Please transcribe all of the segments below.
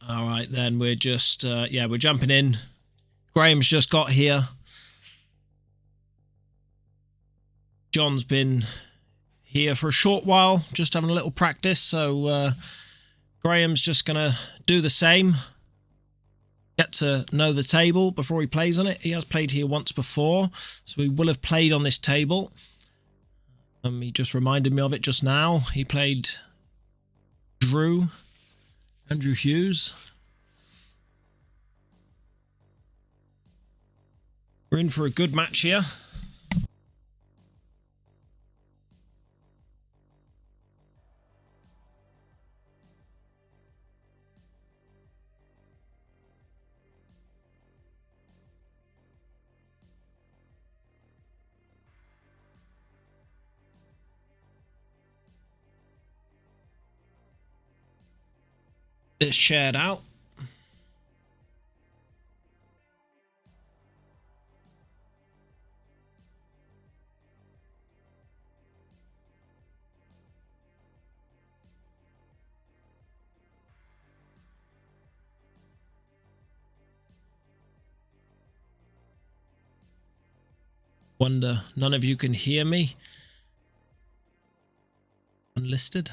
All right, then we're just, yeah, we're jumping in. Graham's just got here. John's been here for a short while, just having a little practice. So Graham's just going to do the same. Get to know the table before he plays on it. He has played here once before, so he will have played on this table. He just reminded me of it just now. He played Andrew Hughes. We're in for a good match here. It's shared out. Wonder none of you can hear me. Unlisted.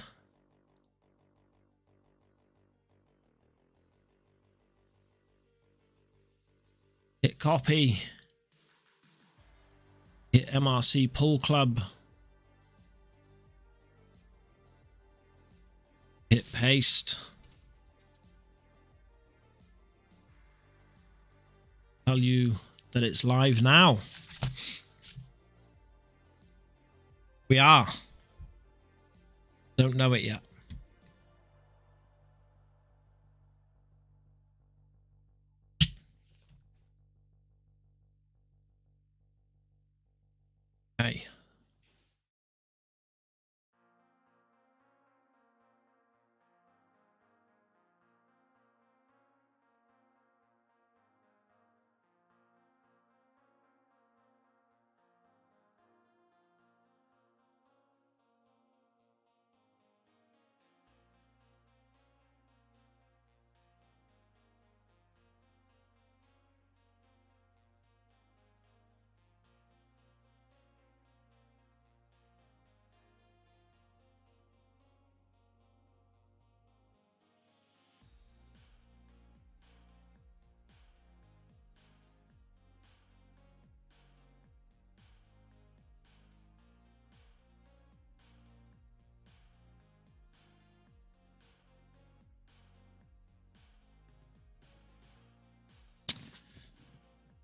Hit copy. Hit MRC Pool Club. Hit paste. Tell you that it's live now. We are. Don't know it yet. Okay.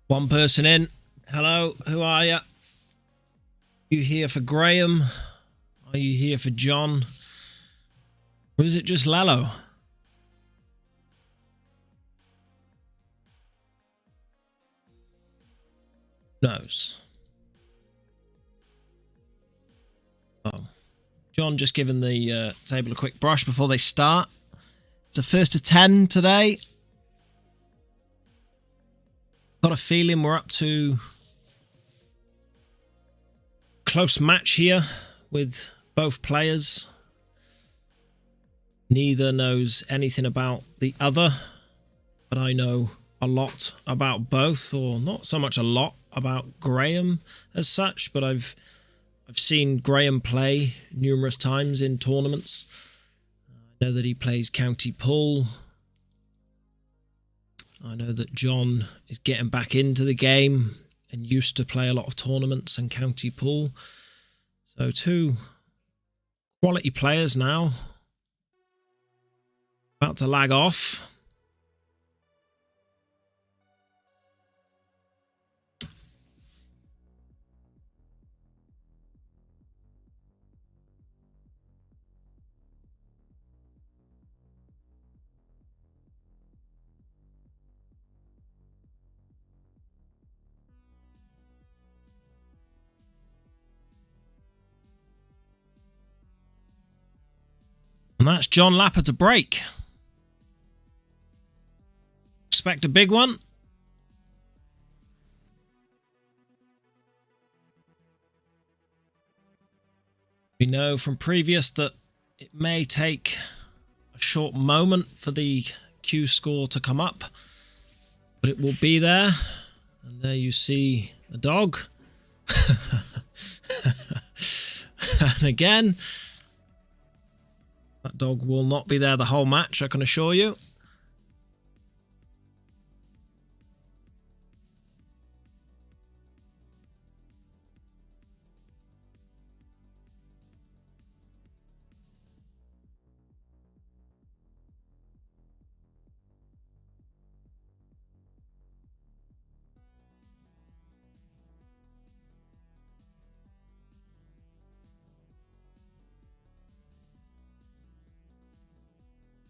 One person in. Hello, who are you? You here for Graham? Are you here for John? Or is it just Lalo? Knows. Oh. John just giving the table a quick brush before they start. It's a first to 10 today. Got a feeling we're up to a close match here with both players. Neither knows anything about the other, but I know a lot about both, or not so much a lot about Graham as such, but I've seen Graham play numerous times in tournaments. I know that he plays county pool. I know that John is getting back into the game and used to play a lot of tournaments and county pool. So two quality players now. About to lag off. And that's Gibson-Lapper to break. Expect a big one. We know from previous that it may take a short moment for the Q score to come up, but it will be there. And there you see a dog. And again, that dog will not be there the whole match, I can assure you.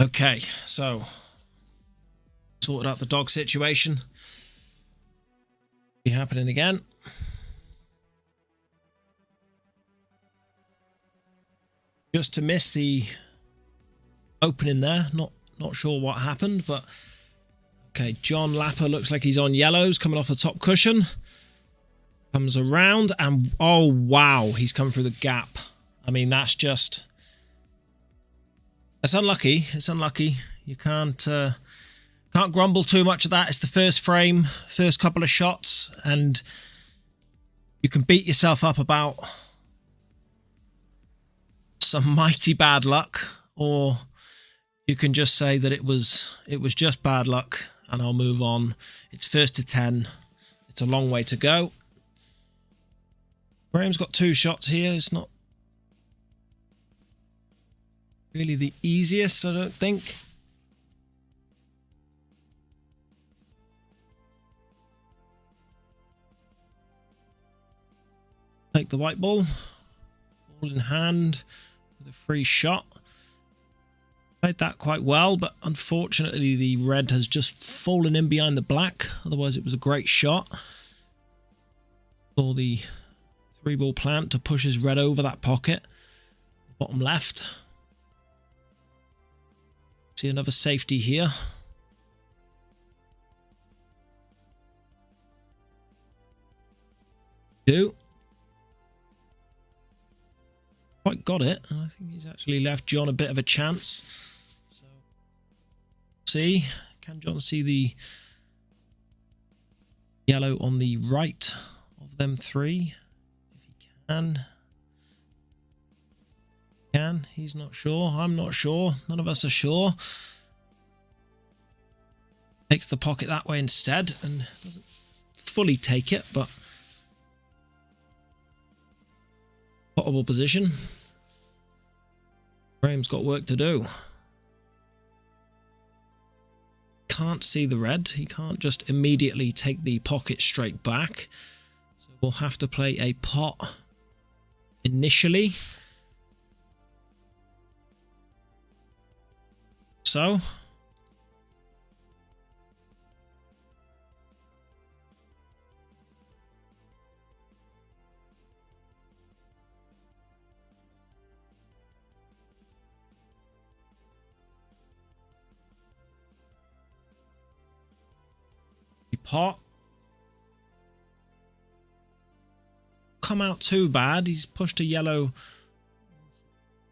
Okay, so sorted out the dog situation. Be happening again. Just to miss the opening there. Not sure what happened, but okay, Gibson-Lapper looks like he's on yellows, coming off the top cushion. Comes around and oh wow, he's come through the gap. I mean, that's just... It's unlucky. It's unlucky. You can't grumble too much at that. It's the first frame, first couple of shots, and you can beat yourself up about some mighty bad luck, or you can just say that it was just bad luck, and I'll move on. It's first to 10. It's a long way to go. Graham's got 2 shots here. It's not really the easiest, I don't think. Take the white ball. Ball in hand with a free shot. Played that quite well, but unfortunately the red has just fallen in behind the black. Otherwise it was a great shot. For the 3-ball plant to push his red over that pocket. Bottom left. See another safety here. Two. Quite got it. I think he's actually left Jon a bit of a chance. So, see, can Jon see the yellow on the right of them 3? If he can. He's not sure. I'm not sure. None of us are sure. Takes the pocket that way instead and doesn't fully take it, but potable position. Graham's got work to do. Can't see the red. He can't just immediately take the pocket straight back. So we'll have to play a pot initially. So the pot come out too bad. He's pushed a yellow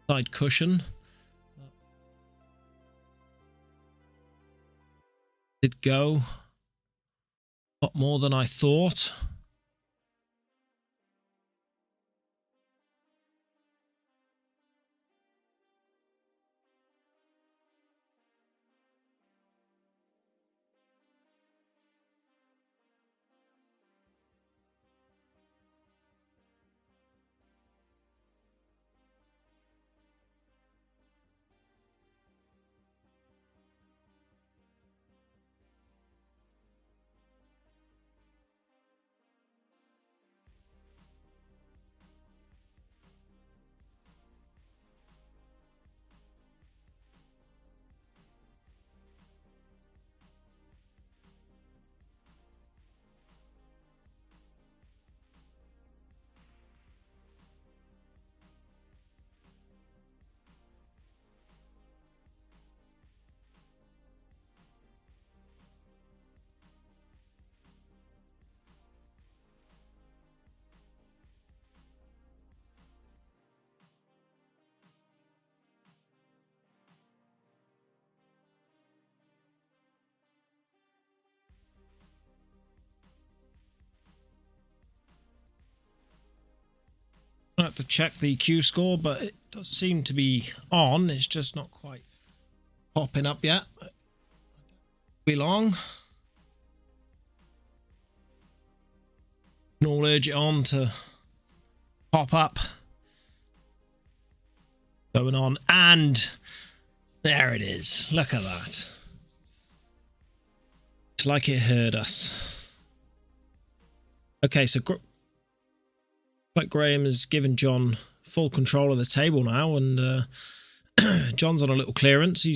side cushion. Did go a lot more than I thought. have to check the Q score, but it does seem to be on. It's just not quite popping up yet. Be long. And I'll urge it on to pop up. Going on, and there it is. Look at that. It's like it heard us. Okay, so like Graham has given Jon full control of the table now, and Jon's on a little clearance. I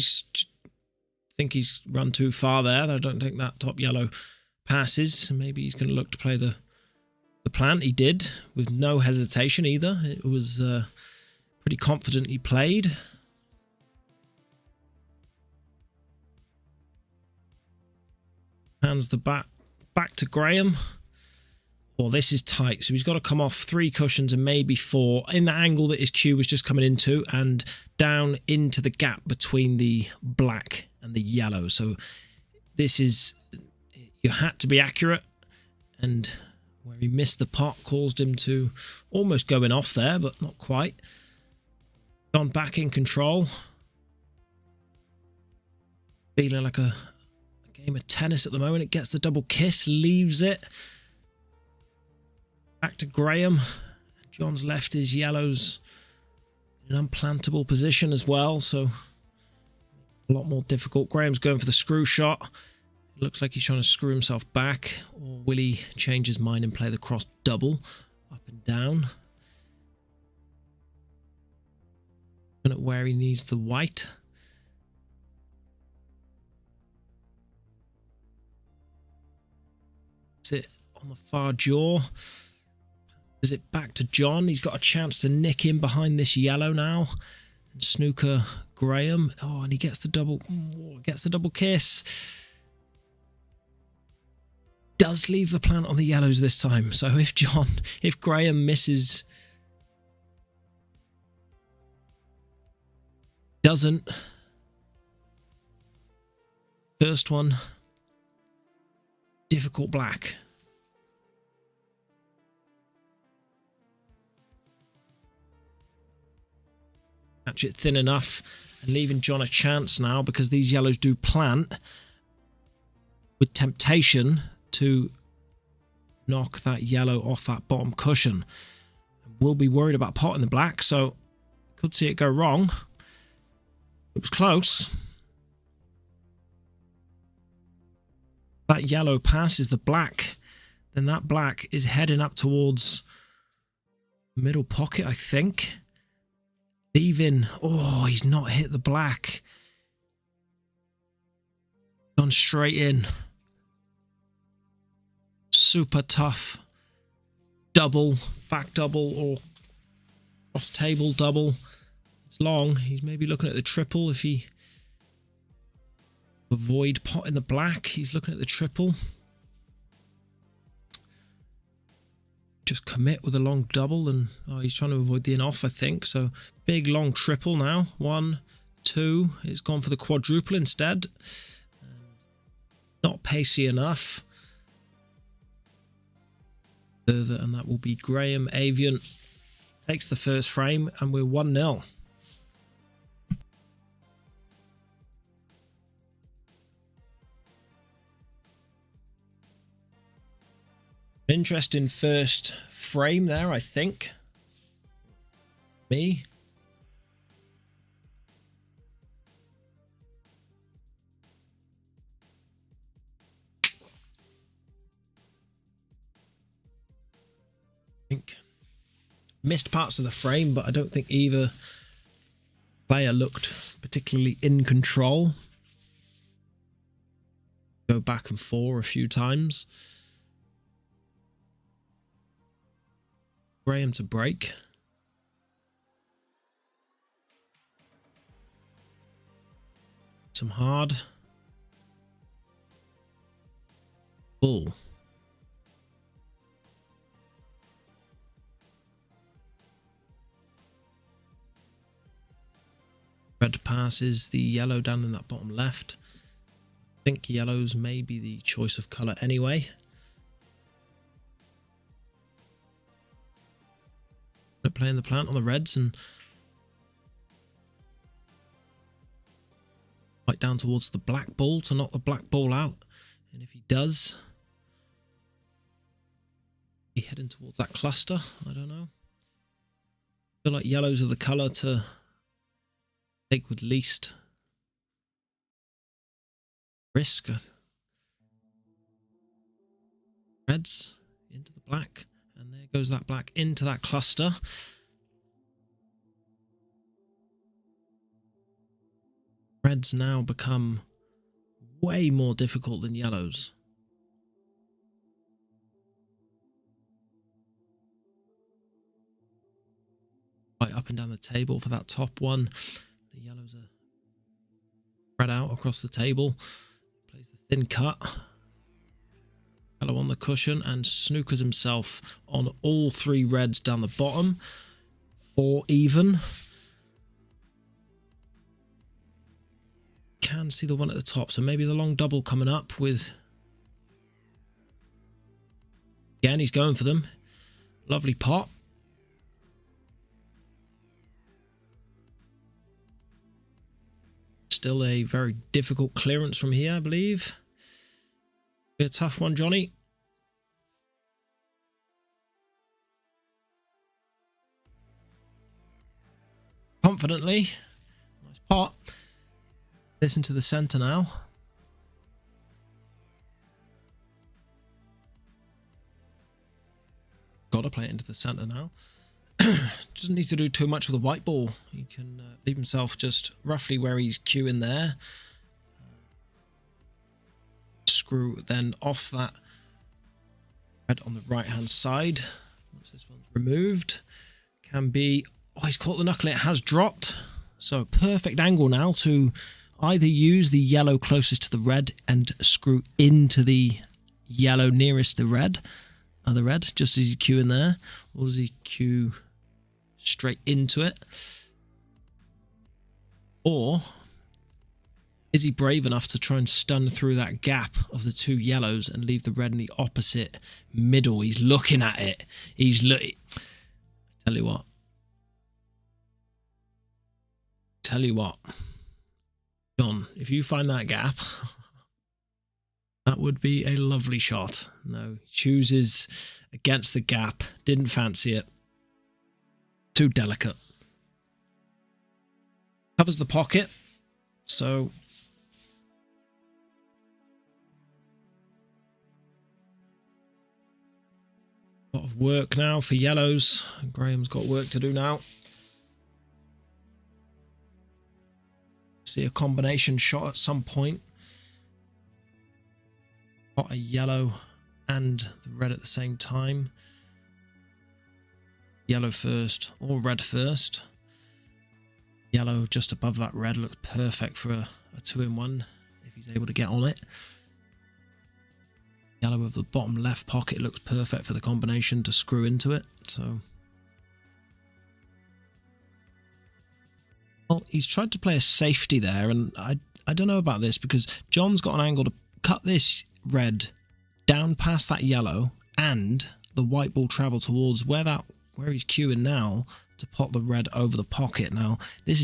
think he's run too far there. I don't think that top yellow passes. Maybe he's going to look to play the plant. He did with no hesitation either. It was pretty confidently played. Hands the back to Graham. Well, this is tight, so he's got to come off 3 cushions and maybe 4 in the angle that his cue was just coming into, and down into the gap between the black and the yellow. So this is, you had to be accurate, and where he missed the pot caused him to almost going off there, but not quite. Jon back in control. Feeling like a game of tennis at the moment. It gets the double kiss, leaves it. Back to Graham. Jon's left his yellows in an unplantable position as well, so a lot more difficult. Graham's going for the screw shot. It looks like he's trying to screw himself back, or will he change his mind and play the cross double up and down? Looking at where he needs the white. Sit on the far jaw. Is it back to Jon? He's got a chance to nick in behind this yellow now and snooker Graham. Oh, and he gets the double. Gets the double kiss. Does leave the plant on the yellows this time. So if Graham misses, doesn't. First one, difficult black. Catch it thin enough and leaving Jon a chance now, because these yellows do plant with temptation to knock that yellow off that bottom cushion. We'll be worried about potting the black, so could see it go wrong. It was close. That yellow passes the black, then that black is heading up towards the middle pocket, I think. Leaving, oh, he's not hit the black. Gone straight in. Super tough. Double, back double, or cross table double. It's long. He's maybe looking at the triple if he avoid pot in the black. He's looking at the triple. Just commit with a long double, and he's trying to avoid the in off, I think. So big long triple now. 1, 2. It's gone for the quadruple instead. Not pacey enough. Further, and that will be Graham. Avaient takes the first frame, and we're 1-0. Interesting first frame there, I think. Me. Missed parts of the frame, but I don't think either player looked particularly in control. Go back and forth a few times. Graham to break. Some hard. Bull. Red passes the yellow down in that bottom left. I think yellows may be the choice of colour anyway. playing the plant on the reds and right down towards the black ball to knock the black ball out. And if he does, he heading towards that cluster. I don't know. I feel like yellows are the colour to take with least risk. Reds into the black, and there goes that black into that cluster. Reds now become way more difficult than yellows. Right up and down the table for that top one. The yellows are spread out across the table. Plays the thin cut. Yellow on the cushion and snookers himself on all three reds down the bottom. 4 even. Can see the one at the top, so maybe the long double coming up with. Again, he's going for them. Lovely pot. Still a very difficult clearance from here, I believe. Be a tough one, Johnny. Confidently. Nice pot. This into the centre now. Got to play it into the centre now. Doesn't need to do too much with the white ball. He can leave himself just roughly where he's queuing there. Screw then off that red on the right hand side. Once this one's removed, can be. Oh, he's caught the knuckle. It has dropped. So perfect angle now to either use the yellow closest to the red and screw into the yellow nearest the red, other red, just as he's queuing there, or does he queue straight into it? Or is he brave enough to try and stun through that gap of the two yellows and leave the red in the opposite middle? He's looking at it. He's looking. Tell you what. John, if you find that gap, that would be a lovely shot. No, chooses against the gap. Didn't fancy it. Too delicate. Covers the pocket. So a lot of work now for yellows. Graham's got work to do now. See a combination shot at some point. Got a yellow and the red at the same time. Yellow first or red first. Yellow just above that red looks perfect for a 2-in-1 if he's able to get on it. Yellow of the bottom left pocket looks perfect for the combination to screw into it. So, well, he's tried to play a safety there, and I don't know about this because John's got an angle to cut this red down past that yellow, and the white ball travel towards where he's queuing now to pop the red over the pocket. Now this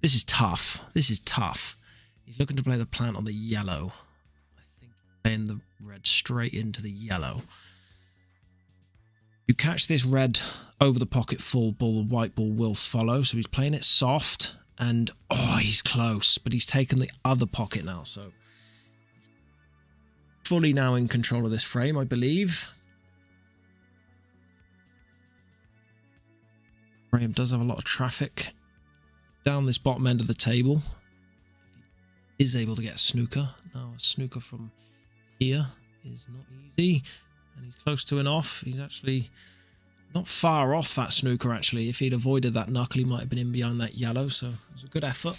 is tough. This is tough. He's looking to play the plant on the yellow. I think playing the red straight into the yellow. You catch this red over the pocket full ball, the white ball will follow. So he's playing it soft, and oh, he's close, but he's taken the other pocket now. So fully now in control of this frame, I believe. Graham does have a lot of traffic down this bottom end of the table. He is able to get a snooker. Now a snooker from here is not easy, and he's close to an off. He's actually not far off that snooker, actually. If he'd avoided that knuckle, he might have been in behind that yellow, so it was a good effort.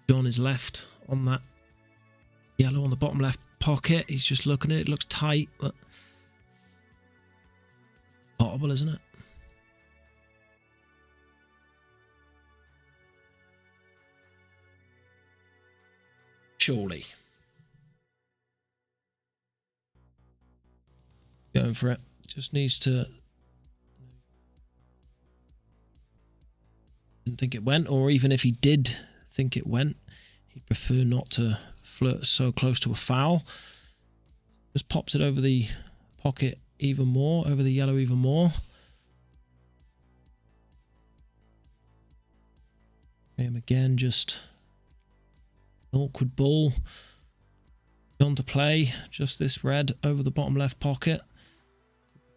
John is left on that yellow on the bottom left pocket. He's just looking at it. It looks tight, but potable, isn't it? Surely. Going for it. Just needs to... Didn't think it went, or even if he did think it went, he'd prefer not to flirt so close to a foul. Just pops it over the pocket even more, over the yellow even more. Him again, just an awkward ball. On to play, just this red over the bottom left pocket.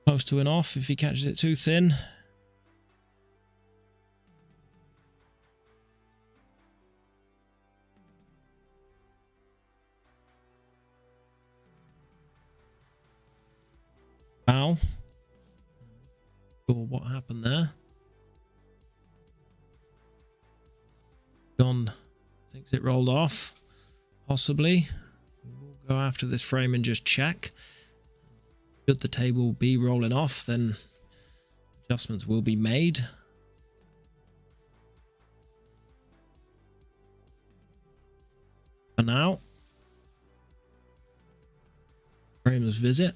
Close to an off if he catches it too thin. Foul. Or what happened there? Jon thinks it rolled off. Possibly. We'll go after this frame and just check. Should the table be rolling off, then adjustments will be made. For now, frame's visit.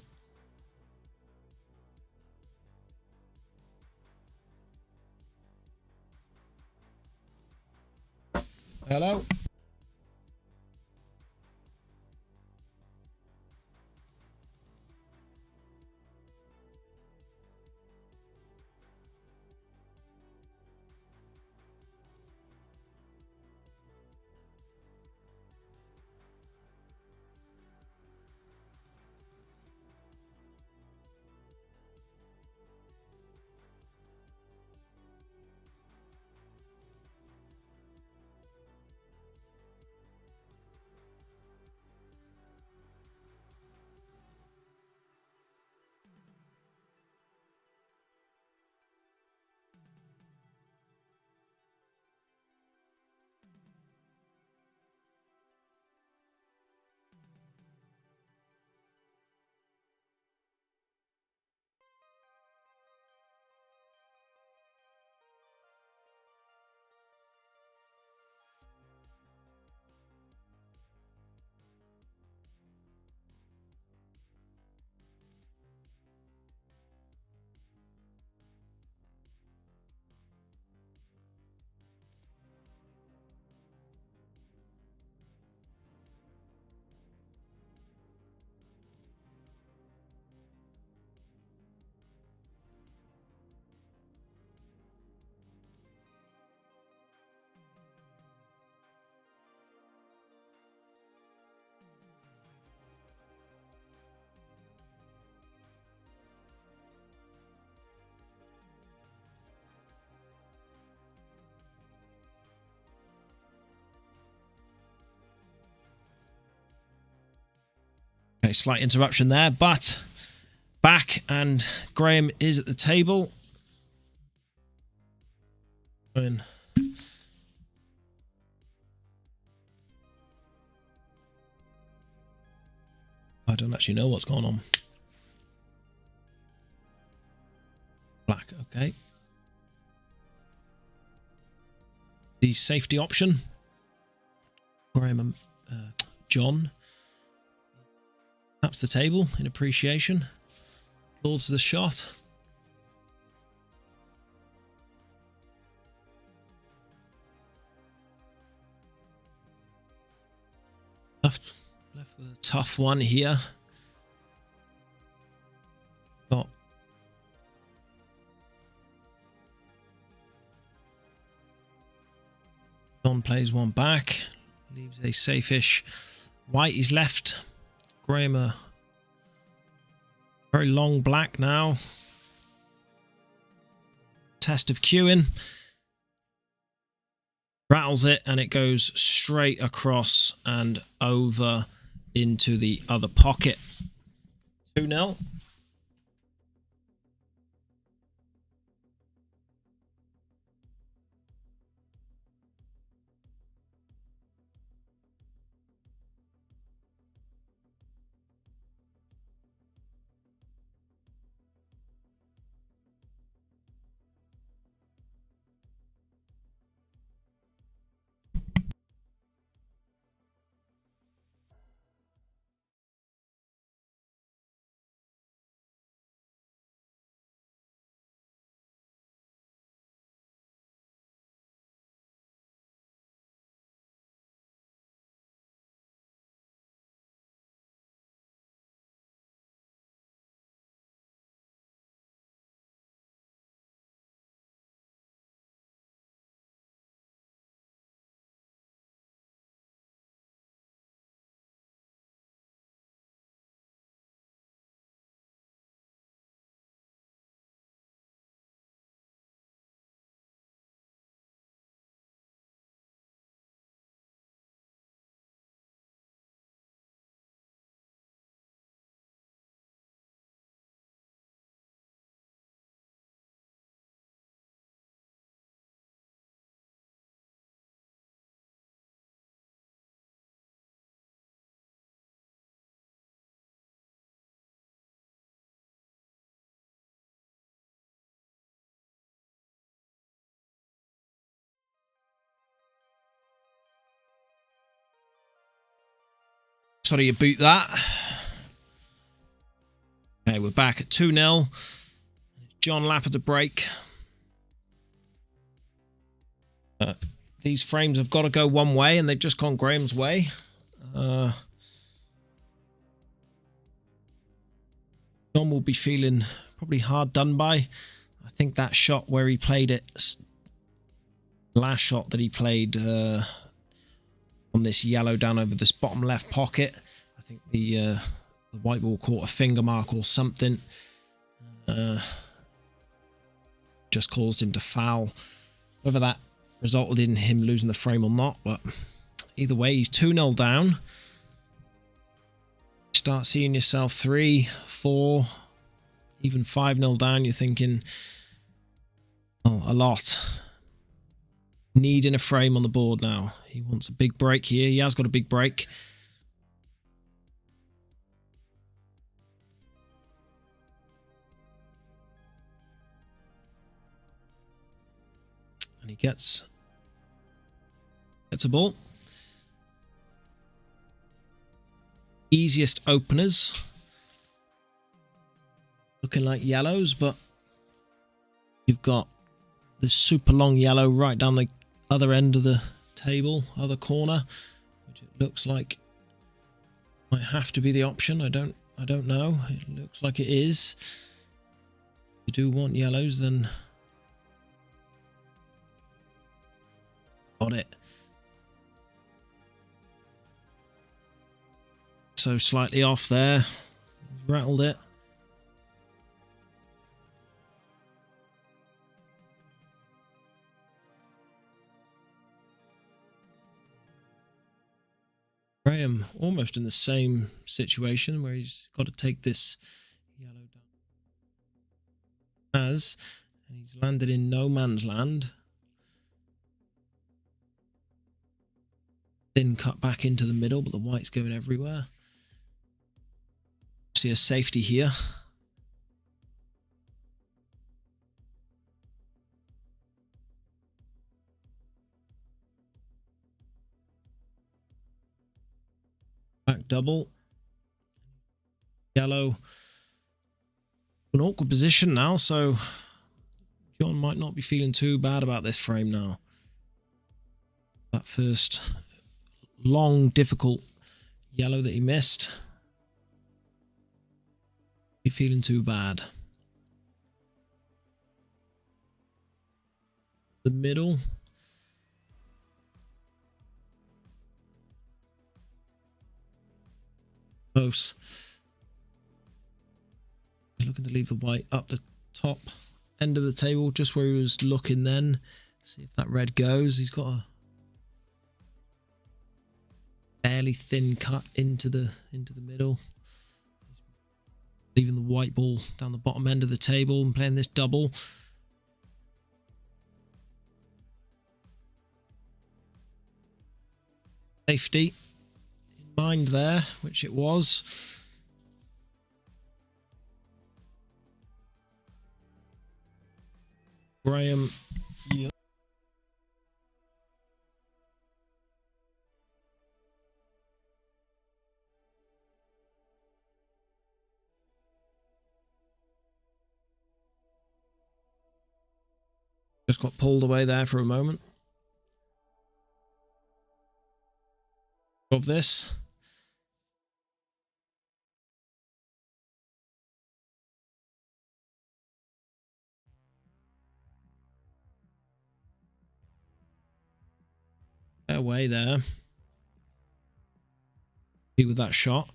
Hello. Okay, slight interruption there, but back, and Graham is at the table. I don't actually know what's going on. Black, okay. The safety option. Graham and Jon taps the table in appreciation. Applauds the shot. Left with a tough one here. Got Jon plays one back, leaves a safe-ish white. He's left Graham a very long black now. Test of queuing. Rattles it, and it goes straight across and over into the other pocket. 2-0. how do you boot that? Okay, we're back at 2-0. Jon-Lapper to break. These frames have got to go one way, and they've just gone Graham's way. Jon will be feeling probably hard done by. I think that shot where he played it, last shot that he played on this yellow down over this bottom left pocket, I think the white ball caught a finger mark or something. Just caused him to foul. Whether that resulted in him losing the frame or not, but either way, he's 2-0 down. Start seeing yourself 3, 4, even 5-0 down. You're thinking, oh, a lot. Needing a frame on the board now. He wants a big break here. He has got a big break. And he gets a ball. Easiest openers. Looking like yellows, but you've got this super long yellow right down the other end of the table, other corner, which it looks like might have to be the option. I don't know. It looks like it is. If you do want yellows, then got it. So slightly off there. Rattled it. Graham almost in the same situation where he's got to take this yellow down. And he's landed in no man's land. Thin cut back into the middle, but the white's going everywhere. See a safety here. Back double. Yellow. An awkward position now, so Jon might not be feeling too bad about this frame now. That first long, difficult yellow that he missed. Be feeling too bad. The middle. Close. He's looking to leave the white up the top end of the table, just where he was looking then. See if that red goes. He's got a fairly thin cut into the middle. Leaving the white ball down the bottom end of the table and playing this double. Safety in mind there, which it was. Graham. Yeah. Just got pulled away there for a moment. Of this. Fair way there. Be with that shot.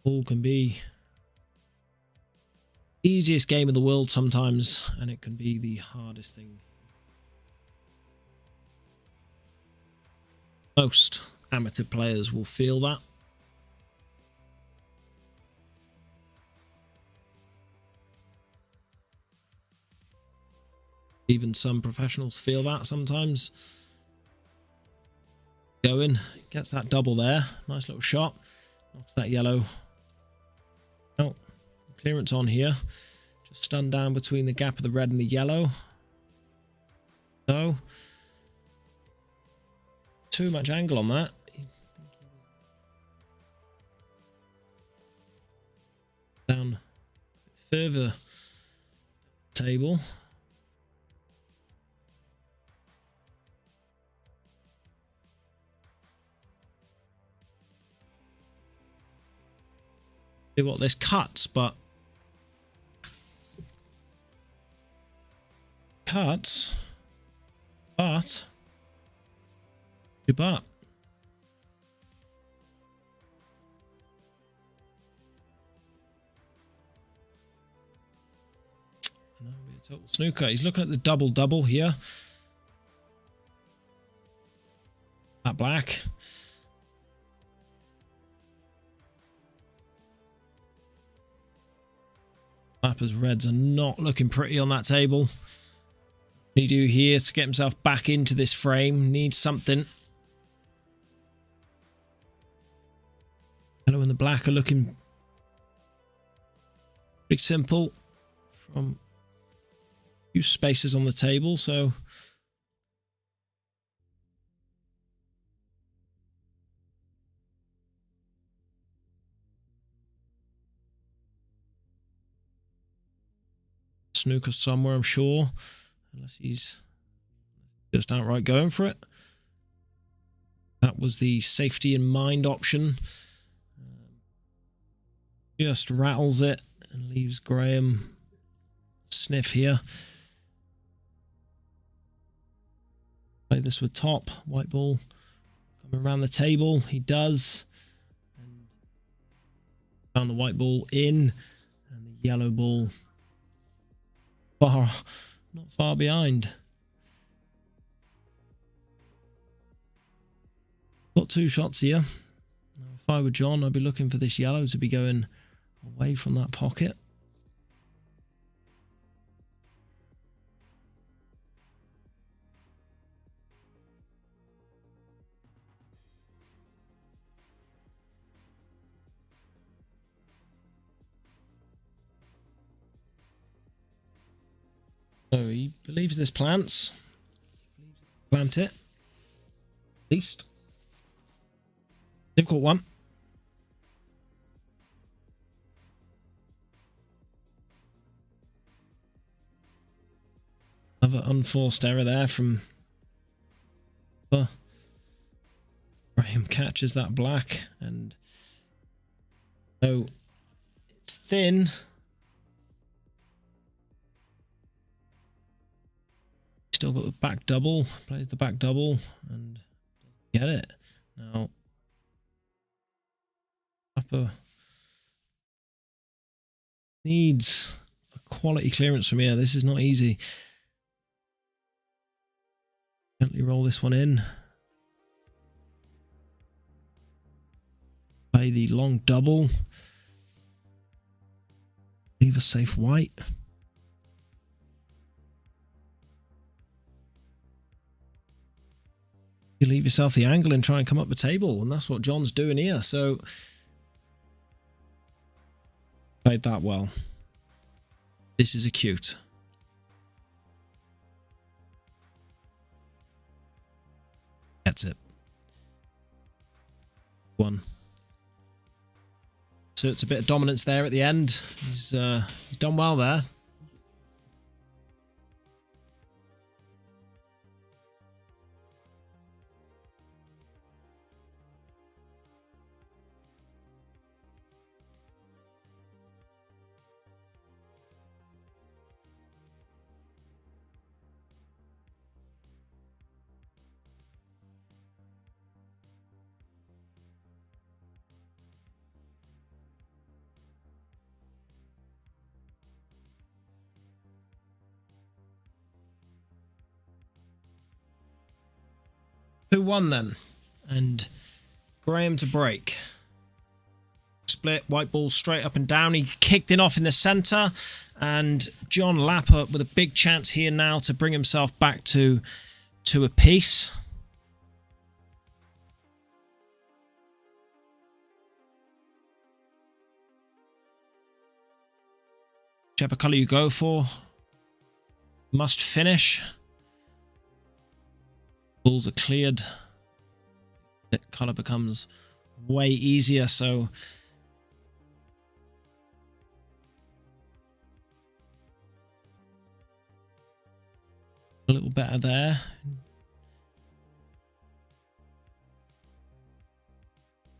Ball can be the easiest game in the world sometimes, and it can be the hardest thing. Most amateur players will feel that. Even some professionals feel that sometimes. Going, gets that double there. Nice little shot. Knocks that yellow out. Clearance on here. Just stunned down between the gap of the red and the yellow. So, too much angle on that. Down further table. See what this cuts, but but total snooker. He's looking at the double here. That black. Lapper's reds are not looking pretty on that table. What do you do here to get himself back into this frame? Needs something. Yellow and the black are looking pretty simple from few spaces on the table, so snooker somewhere, I'm sure, unless he's just outright going for it. That was the safety in mind option. Just rattles it and leaves Graham sniff here. Play this with top. White ball coming around the table. He does. And found the white ball in. And the yellow ball not far behind. Got two shots here. If I were Jon, I'd be looking for this yellow to be going away from that pocket. So he believes there's plants. Plant it. At least. Difficult one. Another unforced error there from Graham. Catches that black, and so it's thin. Still got the back double, plays the back double and get it. Now Lapper needs a quality clearance from here. This is not easy. Gently roll this one in. Play the long double. Leave a safe white. You leave yourself the angle and try and come up the table, and that's what Jon's doing here. So played that well. This is acute. Gets it. One. So it's a bit of dominance there at the end. He's done well there. Who won then? And Graham to break. Split, white ball straight up and down. He kicked it off in the centre. And Jon-Lapper with a big chance here now to bring himself back to a piece. Whichever colour you go for, must finish. Balls are cleared. The colour becomes way easier, so a little better there.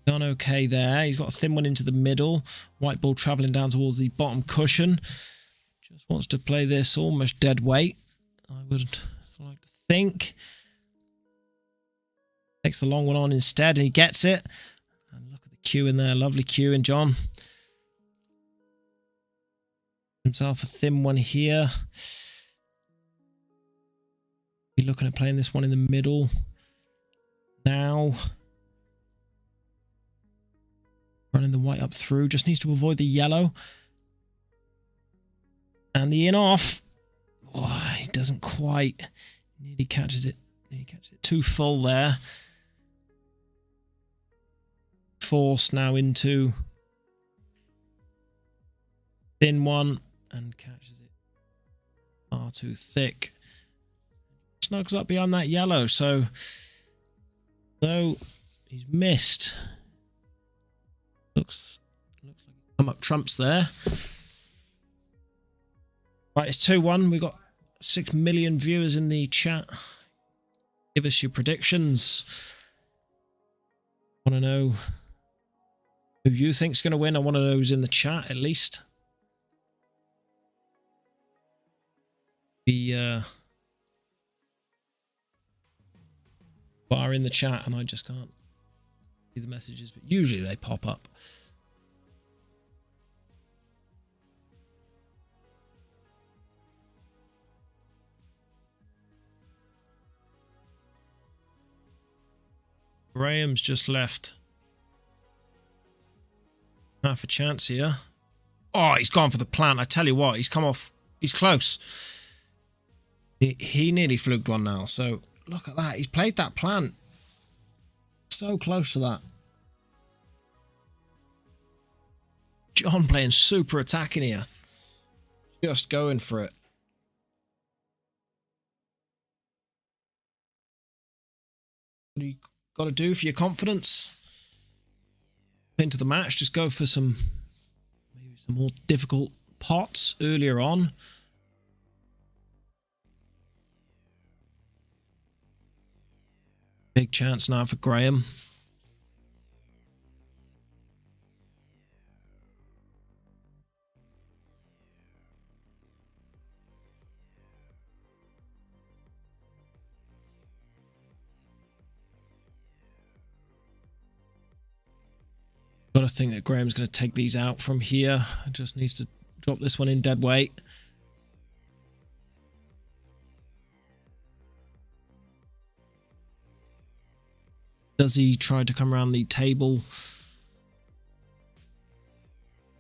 Done okay there. He's got a thin one into the middle. White ball travelling down towards the bottom cushion. Just wants to play this almost dead weight, I would like to think. Takes the long one on instead, and he gets it. And look at the cue in there. Lovely cue in Jon. Himself a thin one here. He's looking at playing this one in the middle now. Running the white up through. Just needs to avoid the yellow. And the in off. Oh, he doesn't quite. Nearly catches it. Nearly catches it too full there. Force now into thin one and catches it far too thick. Snugs up behind that yellow, so he's missed. Looks like come up trumps there. Right, it's 2-1. We've got 6 million viewers in the chat. Give us your predictions. Want to know who you think's going to win? I want to know who's in the chat at least. The bar in the chat, and I just can't see the messages, but usually they pop up. Graham's just left. Half a chance here. Oh, he's gone for the plant. I tell you what, he's come off. He's close. He nearly fluked one now. So look at that. He's played that plant. So close to that. Jon playing super attacking here. Just going for it. What do you got to do for your confidence? Into the match, just go for maybe some more difficult pots earlier on. Big chance now for Graham. Got to think that Graham's going to take these out from here. Just needs to drop this one in dead weight. Does he try to come around the table?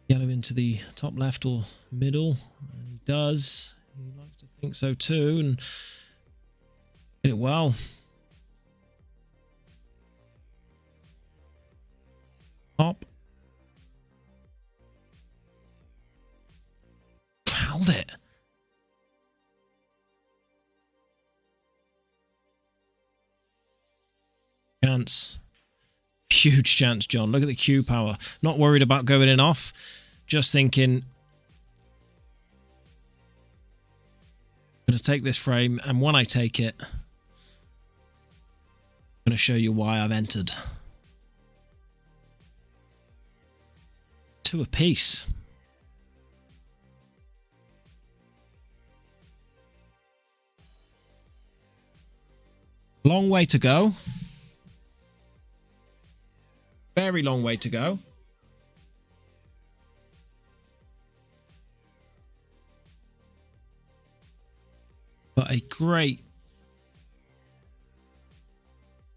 Yellow into the top left or middle? And he does. He likes to think so too, and did it well. Top. Fouled it. Chance. Huge chance, Jon. Look at the Q power. Not worried about going in off. Just thinking, I'm going to take this frame, and when I take it, I'm going to show you why I've entered. 2 apiece. Long way to go. Very long way to go. But a great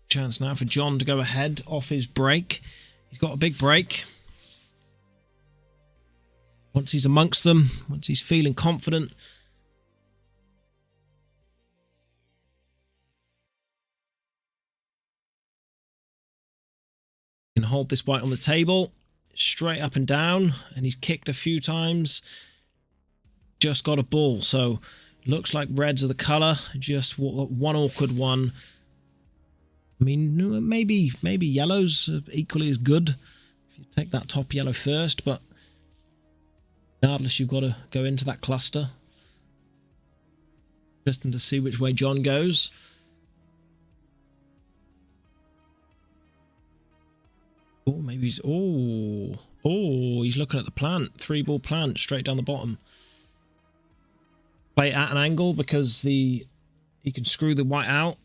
chance now for Jon to go ahead off his break. He's got a big break. Once he's amongst them, once he's feeling confident. He can hold this white on the table, straight up and down, and he's kicked a few times. just got a bull, so looks like reds are the colour. Just one awkward one. I mean, maybe yellows are equally as good if you take that top yellow first, but regardless, you've got to go into that cluster. Just to see which way Jon goes. Oh, maybe he's... Oh, he's looking at the plant. 3-ball plant straight down the bottom. Play it at an angle because he can screw the white out.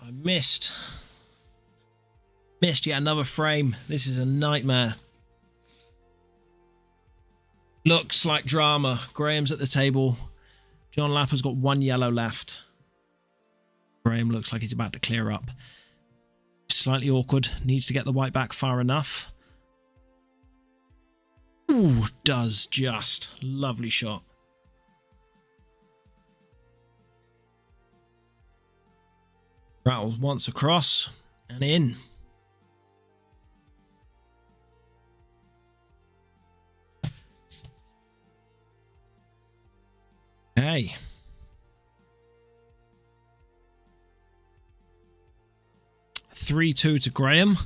I missed yet another frame. This is a nightmare. Looks like drama. Graham's at the table. Jon-Lapper's got 1 yellow left. Graham looks like he's about to clear up. Slightly awkward. Needs to get the white back far enough. Ooh, does just. Lovely shot. Rattles once across and in. Okay. Three-2 to Graham.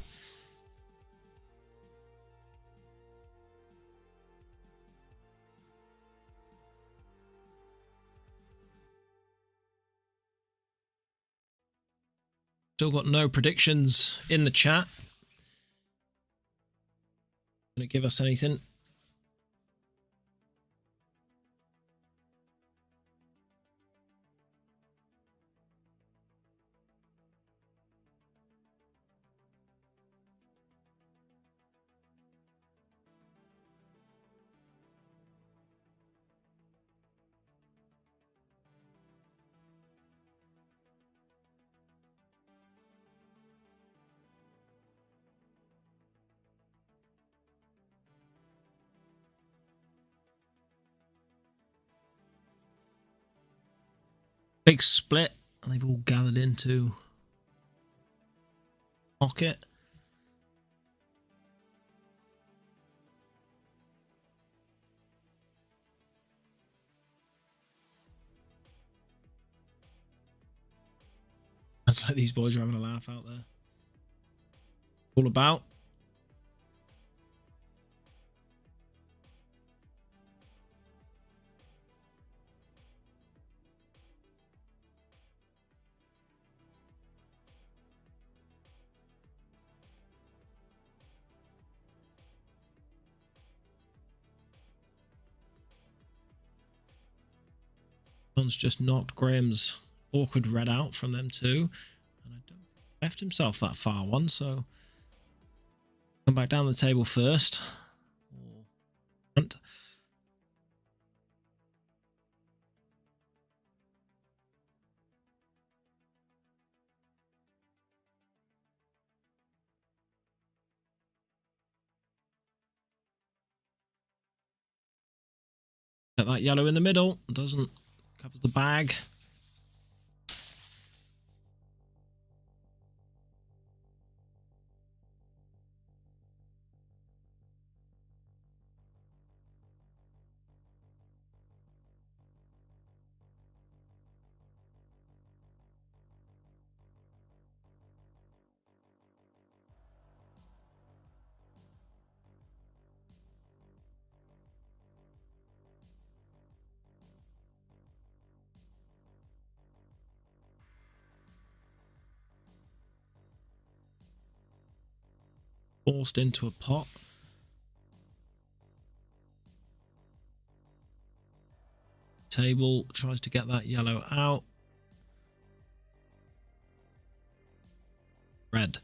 Still got no predictions in the chat. Gonna give us anything? Big split, and they've all gathered into pocket. It's like these boys are having a laugh out there. All about. Jon's just knocked Graham's awkward red out from them too, and I don't left himself that far one, so come back down the table first. Get that yellow in the middle, doesn't covers the bag. Forced into a pot. Table tries to get that yellow out. Red.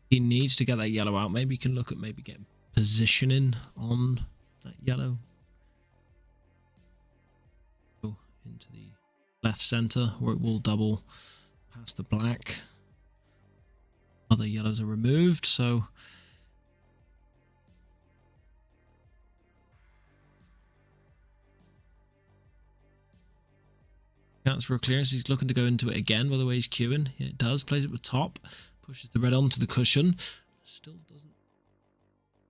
He needs to get that yellow out. Maybe he can look at maybe getting positioning on that yellow. Go into the left center where it will double past the black. Other yellows are removed, so counts for a clearance. He's looking to go into it again by the way he's queuing. Yeah, it does. Plays it with top. Pushes the red onto the cushion. Still doesn't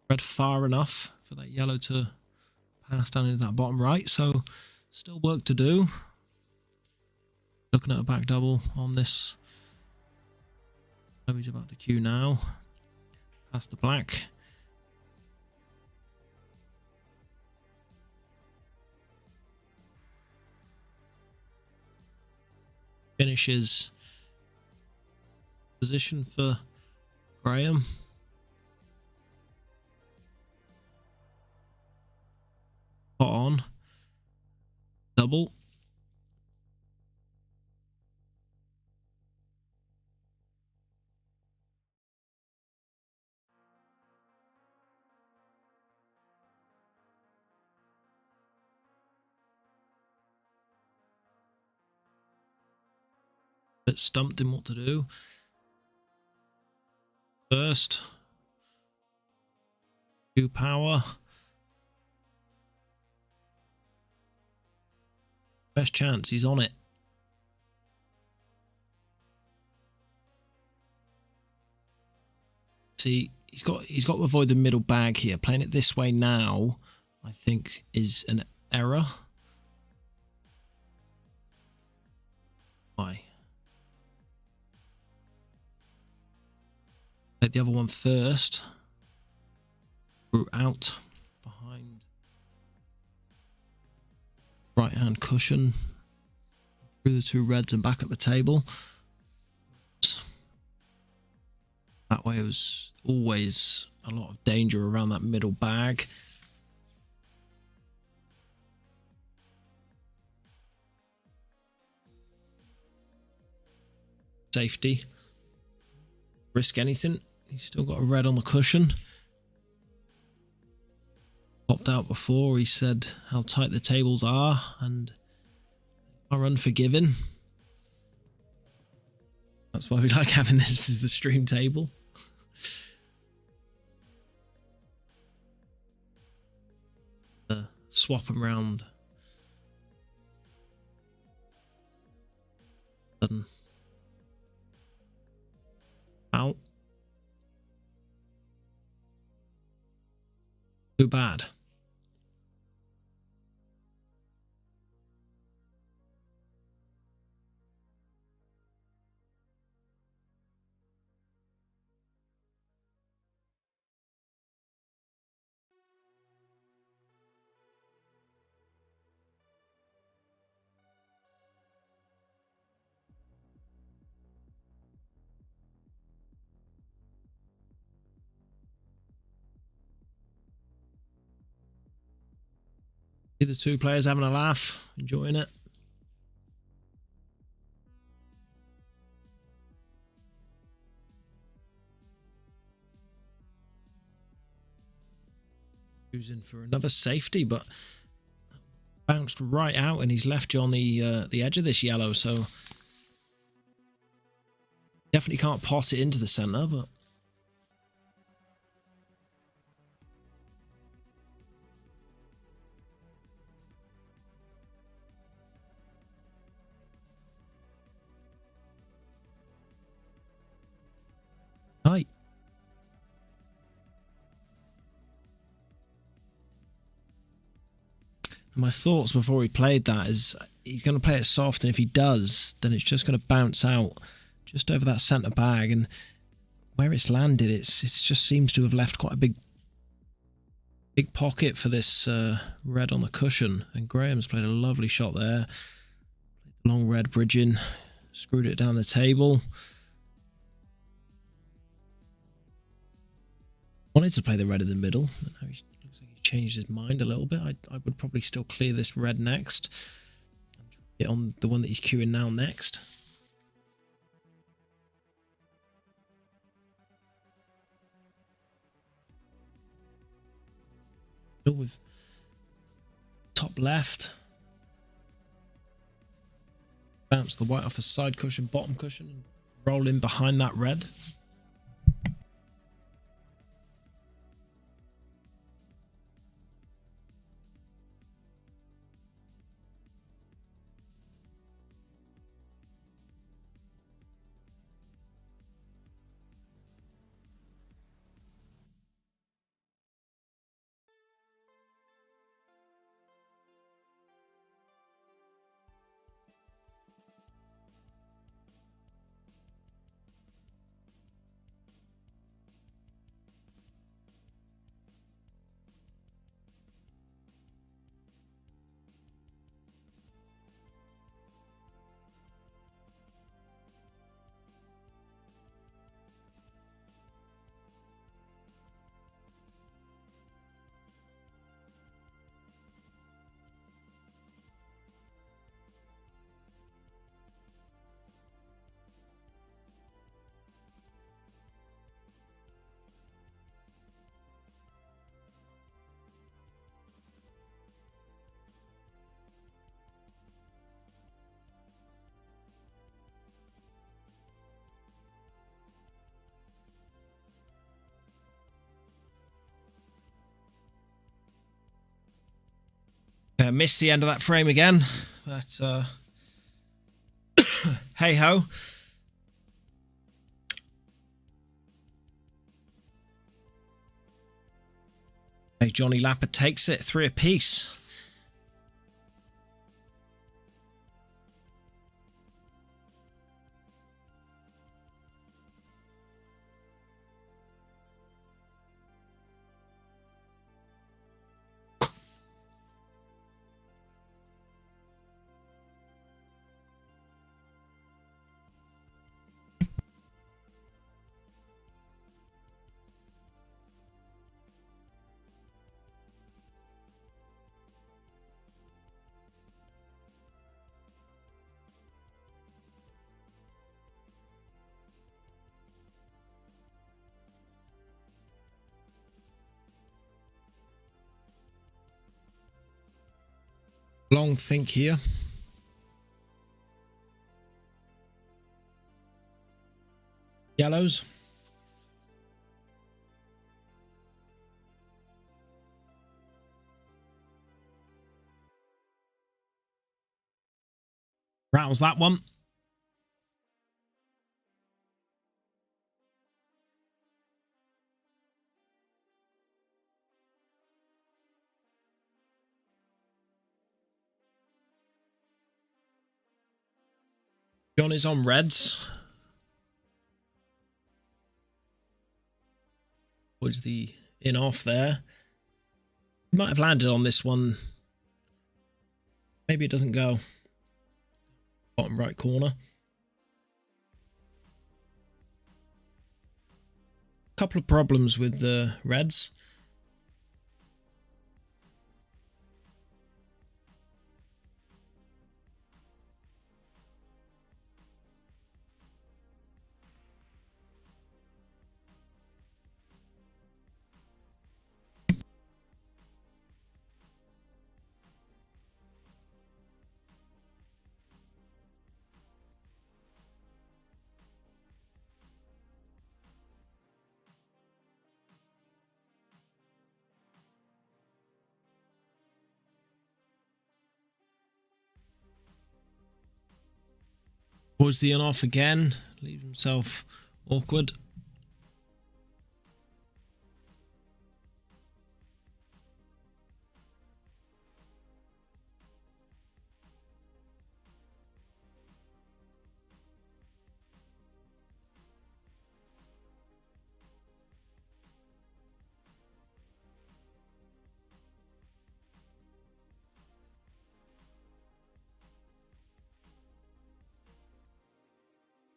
red far enough for that yellow to pass down into that bottom right. So still work to do. Looking at a back double on this. So he's about to queue now. Past the black. Finishes position for Graham. Pot on. Double. Bit stumped in what to do. First. 2 power. Best chance, he's on it. See, he's got to avoid the middle bag here. Playing it this way now, I think, is an error. Why? Take the other one first. Root out behind right hand cushion through the 2 reds and back at the table. That way it was always a lot of danger around that middle bag. Safety. Risk anything. He's still got a red on the cushion. Popped out before, he said how tight the tables are and are unforgiving. That's why we like having this as the stream table. swap them round. Out. Too bad. See the two players having a laugh, enjoying it. Using for another safety, but bounced right out, and he's left you on the edge of this yellow, so definitely can't pot it into the center, but tight. My thoughts before he played that is he's going to play it soft, and if he does, then it's just going to bounce out just over that centre bag, and where it's landed, it just seems to have left quite a big pocket for this red on the cushion. And Graham's played a lovely shot there. Long red bridging, screwed it down the table. Wanted to play the red in the middle, but now he looks like he's changed his mind a little bit. I would probably still clear this red next, and get on the one that he's queuing now next. With top left, bounce the white off the side cushion, bottom cushion, and roll in behind that red. Missed the end of that frame again, but hey ho. Hey, Gibson-Lapper takes it 3 apiece. Long think here. Yellows. Rattles that one. Jon is on reds. Was the in off there. Might have landed on this one. Maybe it doesn't go. Bottom right corner. Couple of problems with the reds. Towards the on-off again. Leaves himself awkward.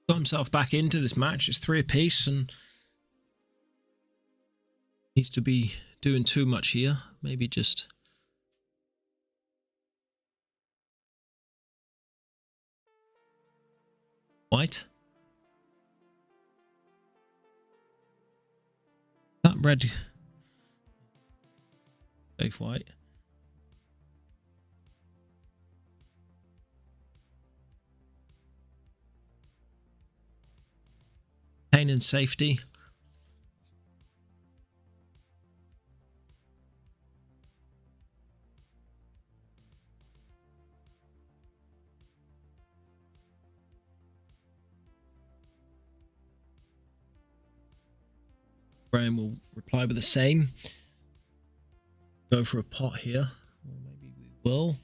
Got himself back into this match. It's 3 apiece and needs to be doing too much here. Maybe just white. That red. Safe white. Pain and safety. Graham will reply with the same. Go for a pot here. Or maybe we will.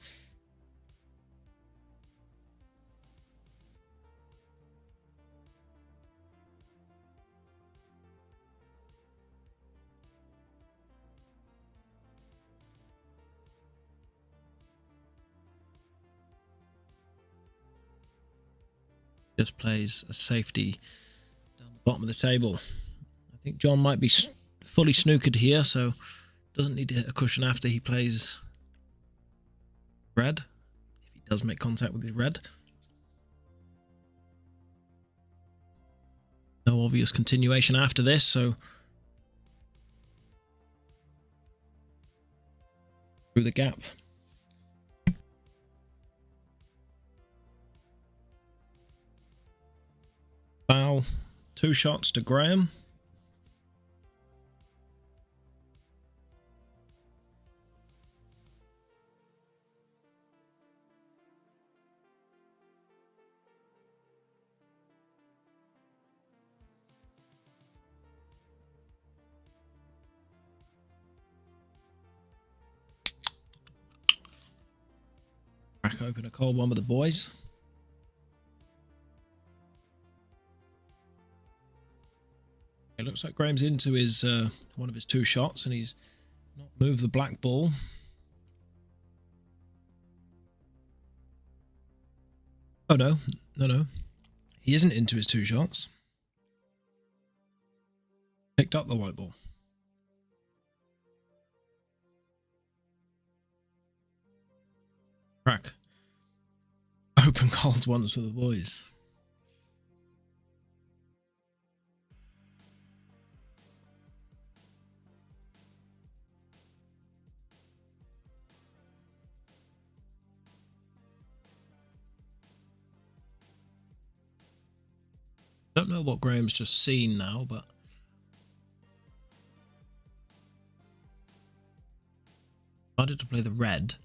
Just plays a safety down the bottom of the table. I think Jon might be fully snookered here, so doesn't need to hit a cushion after he plays red, if he does make contact with his red. No obvious continuation after this, so through the gap. Foul, 2 shots to Graham. Crack open a cold one with the boys. It looks like Graham's into his one of his 2 shots and he's not moved the black ball. Oh no, no. He isn't into his 2 shots. Picked up the white ball. Crack. Open cold ones for the boys. Don't know what Graham's just seen now, but decided to play the red.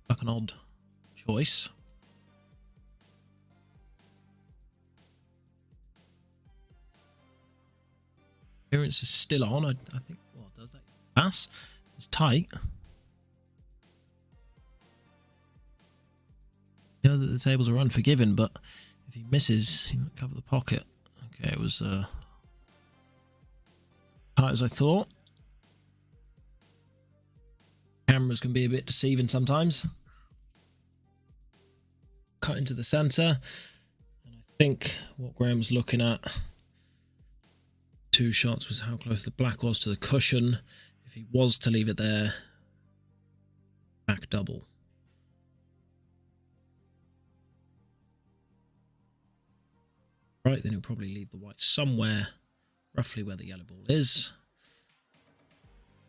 Like an odd choice. Clearance is still on. I think. Well, does that pass? It's tight. You know that the tables are unforgiving, but if he misses, he might cover the pocket. Okay, it was tight as I thought. Cameras can be a bit deceiving sometimes. Cut into the center, and I think what Graham was looking at 2 shots was how close the black was to the cushion. If he was to leave it there, back double. Right, then he'll probably leave the white somewhere roughly where the yellow ball is.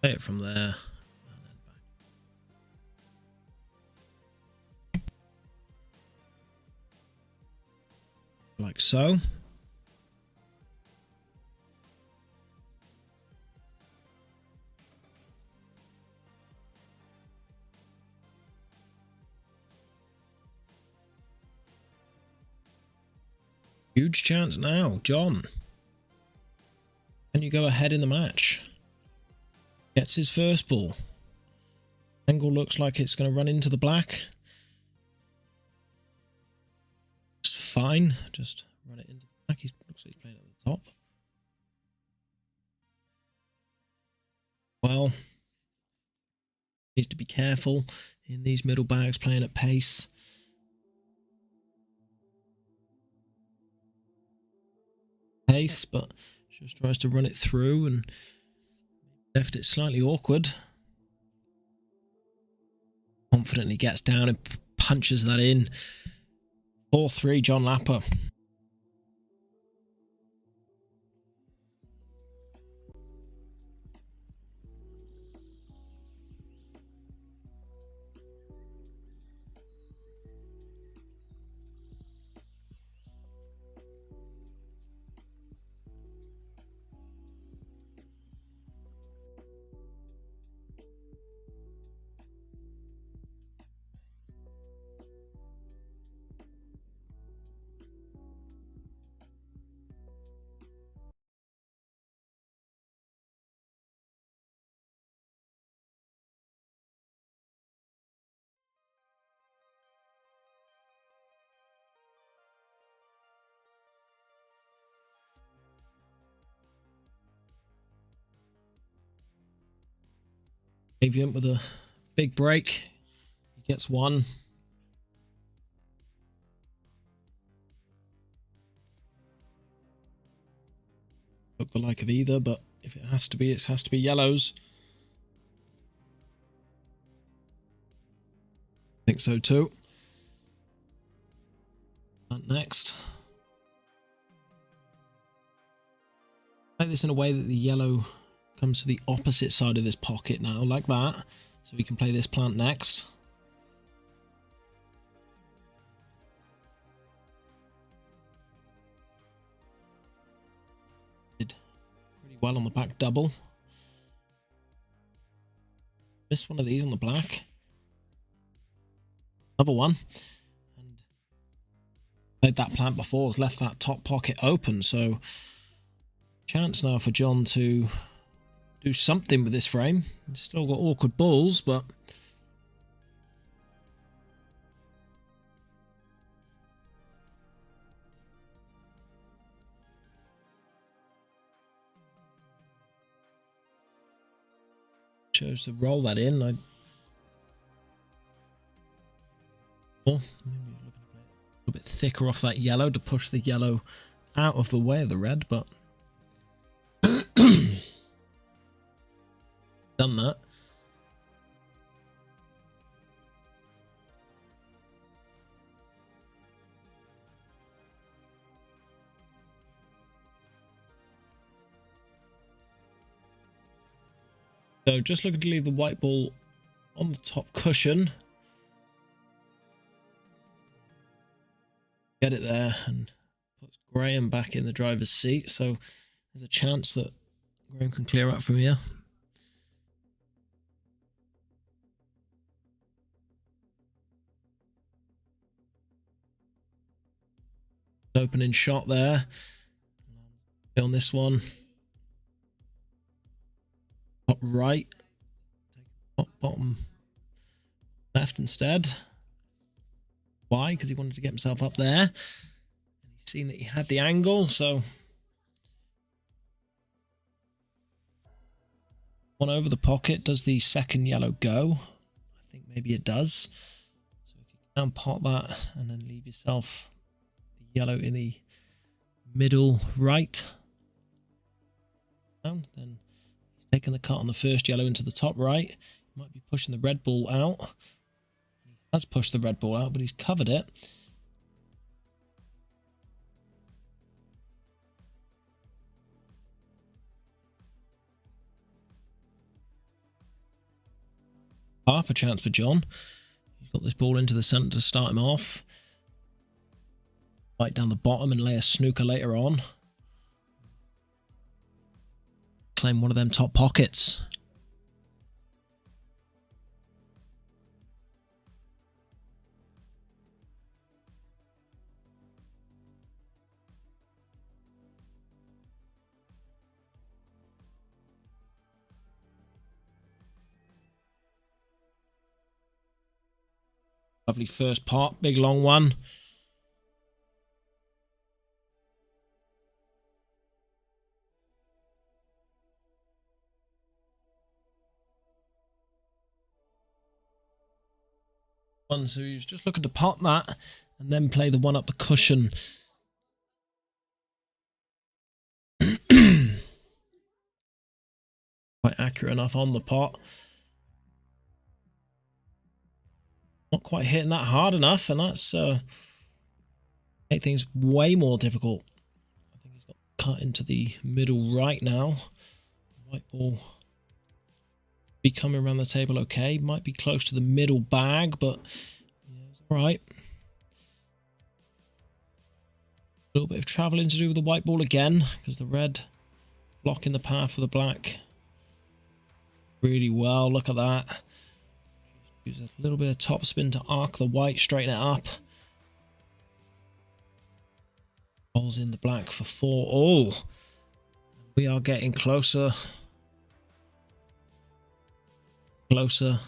Play it from there, and then back. Like so. Huge chance now, Jon. Can you go ahead in the match? Gets his first ball. Angle looks like it's going to run into the black. It's fine. Just run it into the black. Looks like he's playing at the top. Well, needs to be careful in these middle bags playing at pace. But just tries to run it through and left it slightly awkward. Confidently gets down and punches that in. 4-3 Gibson-Lapper. Avaient with a big break. He gets one. Look the like of either, but if it has to be, it has to be yellows. I think so too. And next. Play this in a way that the yellow comes to the opposite side of this pocket now, like that. So we can play this plant next. Did pretty well on the back double. Missed one of these on the black. Another one. And played that plant before, has left that top pocket open, so chance now for Jon to do something with this frame. He's still got awkward balls, but chose to roll that in. Maybe a little bit thicker off that yellow to push the yellow out of the way of the red, but done that. So just looking to leave the white ball on the top cushion. Get it there and puts Graham back in the driver's seat. So there's a chance that Graham can clear out from here. Opening shot there on this one. right. Bottom left instead. Why? Because he wanted to get himself up there. He's seen that he had the angle, so one over the pocket. Does the second yellow go? I think maybe it does. So if you can pot that and then leave yourself the yellow in the middle right, then he's taking the cut on the first yellow into the top right. He might be pushing the red ball out. He has pushed the red ball out, but he's covered it. Half a chance for Jon. He's got this ball into the centre to start him off. Right down the bottom and lay a snooker later on. Claim one of them top pockets. Lovely first pot, big long one. So he was just looking to pot that and then play the one up the cushion. Quite accurate enough on the pot. Not quite hitting that hard enough, and that's make things way more difficult. I think he's got cut into the middle right now. White ball be coming around the table okay. Might be close to the middle bag, but yeah, it's all right. A little bit of travelling to do with the white ball again, because the red blocking the path for the black really well. Look at that. Use a little bit of topspin to arc the white, straighten it up. Rolls in the black for 4. Oh, we are getting closer. Closer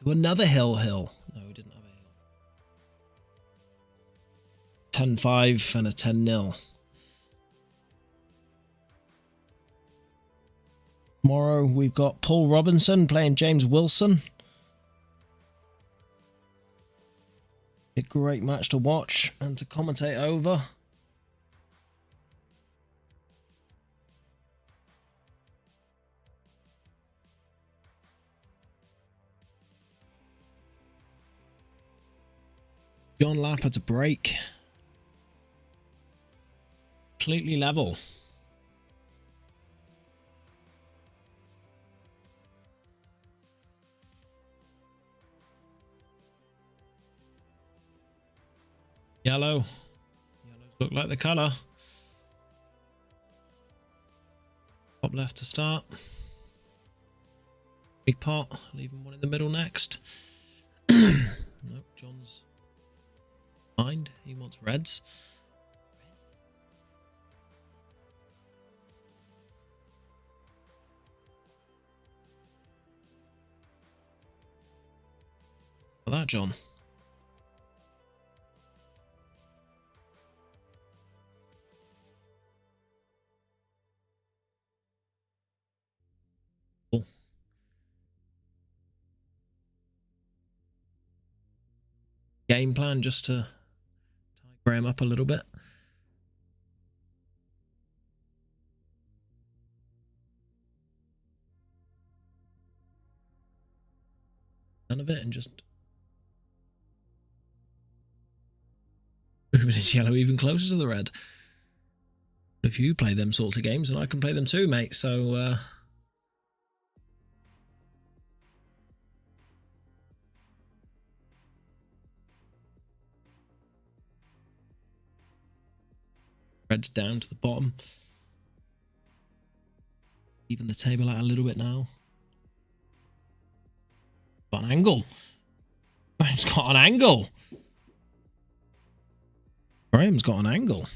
to another hill. No, we didn't have a hill. 10-5 and a 10-0. Tomorrow we've got Paul Robinson playing James Wilson. A great match to watch and to commentate over. Gibson-Lapper to break. Completely level. Yellow. Yellows look like the colour. Top left to start. Big pot. Leaving one in the middle next. Nope, Jon's mind. He wants reds. For that, Jon. Game plan just to tie Graham up a little bit. None of it and just moving his yellow even closer to the red. If you play them sorts of games, then I can play them too, mate. So red's down to the bottom. Even the table out a little bit now. Got an angle. Graham's got an angle. Graham's got an angle.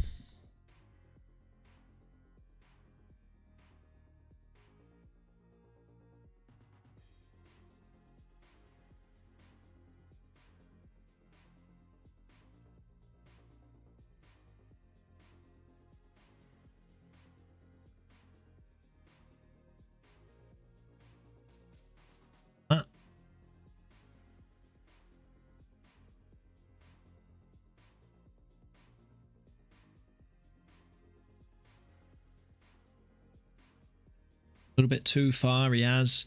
little bit too far, he has.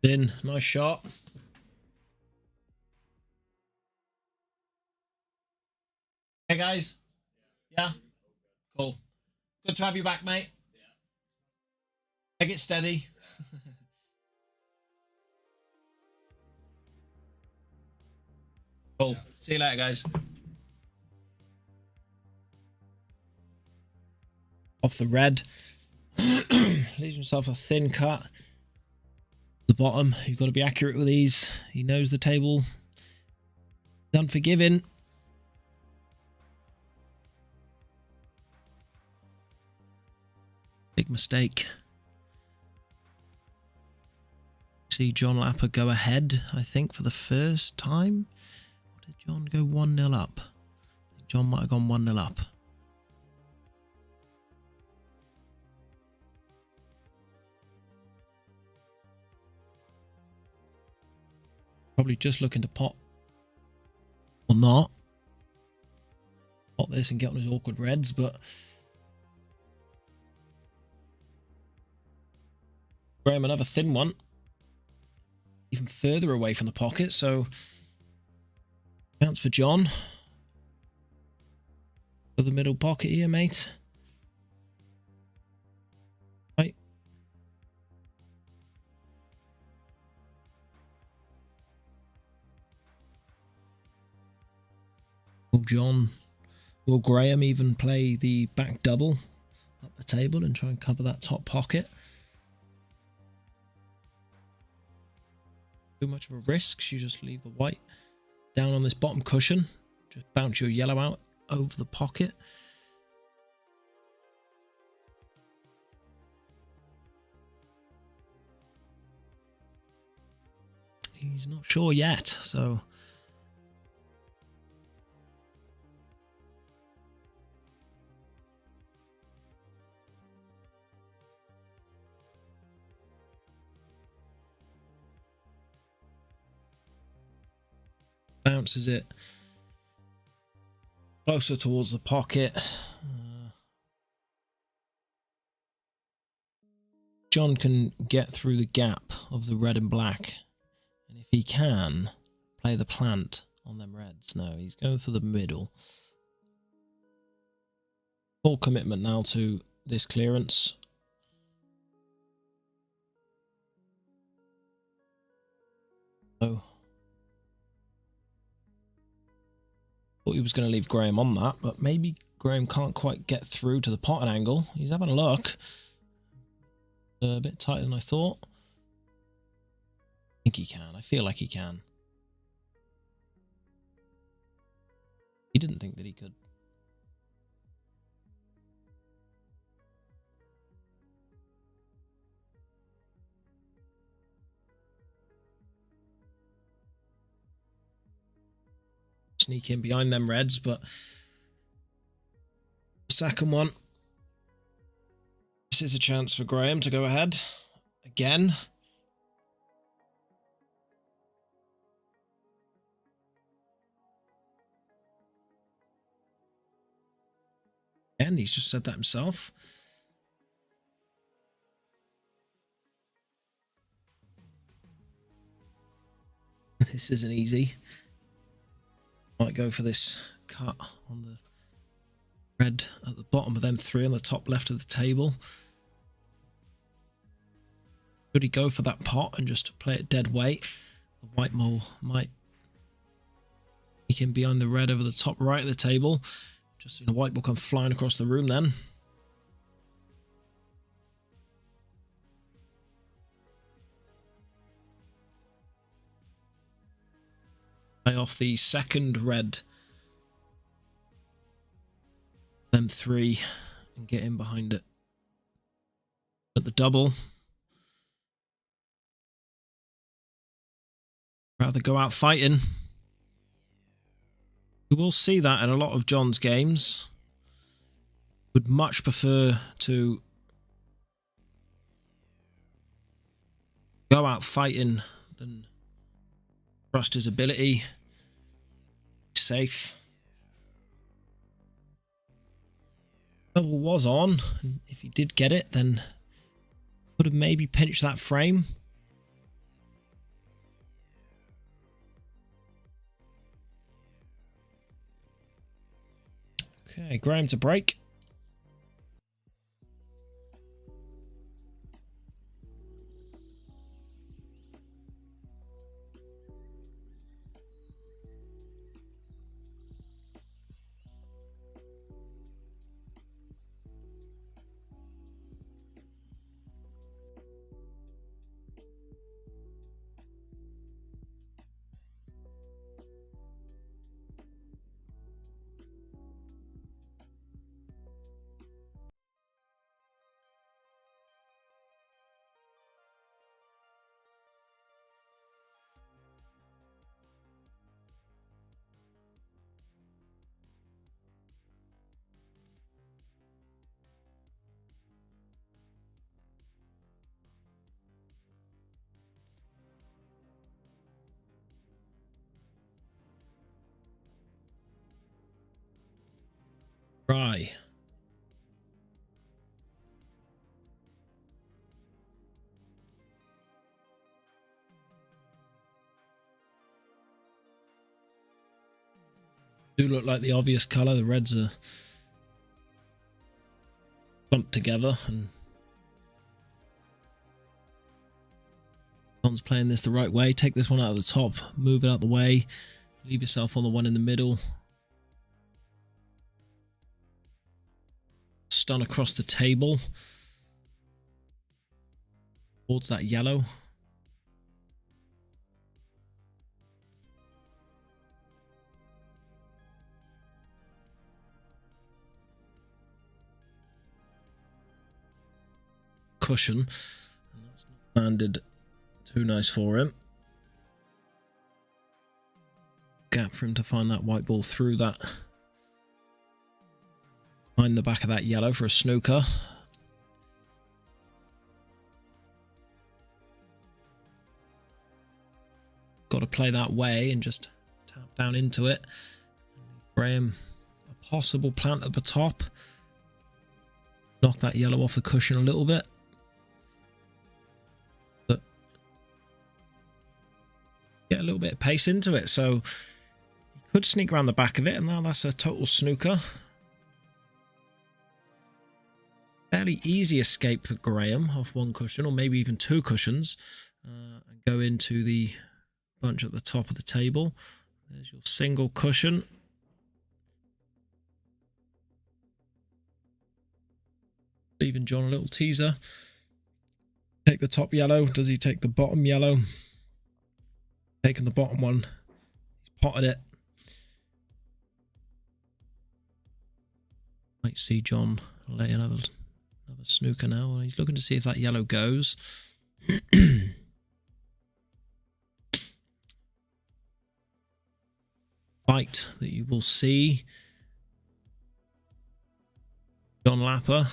In, nice shot. Hey guys. Yeah? Cool. Good to have you back, mate. Yeah. Take it steady. Cool. See you later, guys. Off the red. Leaves himself a thin cut. The bottom. You've got to be accurate with these. He knows the table. He's unforgiving. Big mistake. See Jon-Lapper go ahead, I think, for the first time. Or did Jon go 1-0 up? I think Jon might have gone 1-0 up. Probably just looking to pot. Or not. Pot this and get on his awkward reds, but Graham another thin one. Even further away from the pocket, so chance for Jon. For the middle pocket here, mate. Right. Will Jon, will Graham even play the back double up the table and try and cover that top pocket? Too much of a risk. So you just leave the white down on this bottom cushion. Just bounce your yellow out over the pocket. He's not sure yet, so bounces it closer towards the pocket. Jon can get through the gap of the red and black, and if he can play the plant on them reds. No, he's going for the middle. Full commitment now to this clearance. Oh, thought he was going to leave Graham on that, but maybe Graham can't quite get through to the potting angle. He's having a look. A bit tighter than I thought. I think he can. I feel like he can. He didn't think that he could. Sneak in behind them reds, but the second one, this is a chance for Graham to go ahead again. And he's just said that himself. This isn't easy. Might go for this cut on the red at the bottom of them three on the top left of the table. Could he go for that pot and just play it dead weight? The white mole might sneak in behind the red over the top right of the table. Just seen a white ball come flying across the room then. Play off the second red. Them three and get in behind it. At the double. Rather go out fighting. You will see that in a lot of Jon's games. Would much prefer to go out fighting than trust his ability. Safe. Double was on, and if he did get it, then could have maybe pinched that frame. Okay, Graham to break. Try. Do look like the obvious colour. The reds are clumped together, and Jon's playing this the right way. Take this one out of the top, move it out the way, leave yourself on the one in the middle. Stun across the table towards that yellow. Cushion, and that's not landed too nice for him. Gap for him to find that white ball through that, find the back of that yellow for a snooker. Got to play that way and just tap down into it. Graham, a possible plant at the top. Knock that yellow off the cushion a little bit. But get a little bit of pace into it, so he could sneak around the back of it, and now that's a total snooker. Fairly easy escape for Graham off one cushion, or maybe even two cushions, and go into the bunch at the top of the table. There's your single cushion. Leaving Jon a little teaser. Take the top yellow. Does he take the bottom yellow? Taking the bottom one. He's potted it. Might see Jon lay another snooker now. He's looking to see if that yellow goes. Fight that you will see. Gibson-Lapper.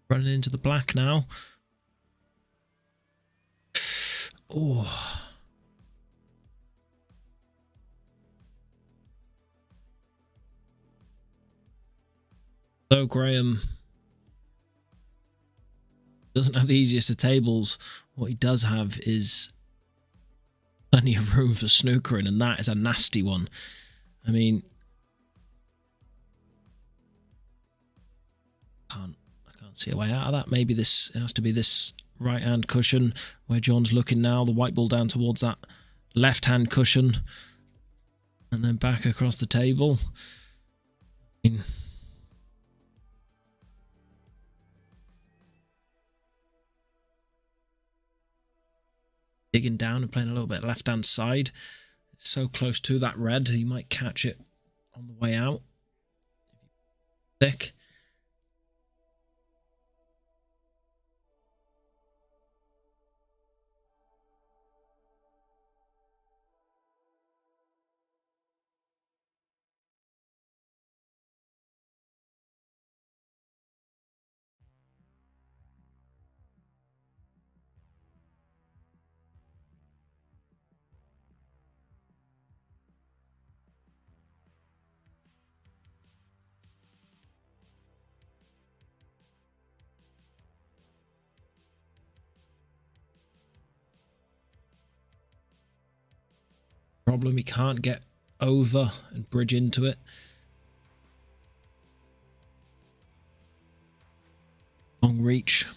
Running into the black now. Oh. Though Graham doesn't have the easiest of tables, what he does have is plenty of room for snookering, and that is a nasty one. I mean, I can't see a way out of that. Maybe this has to be this right hand cushion where Jon's looking now. The white ball down towards that left hand cushion, and then back across the table. I mean, digging down and playing a little bit left hand side. It's so close to that red, he might catch it on the way out. Thick. problem. He can't get over and bridge into it. Long reach.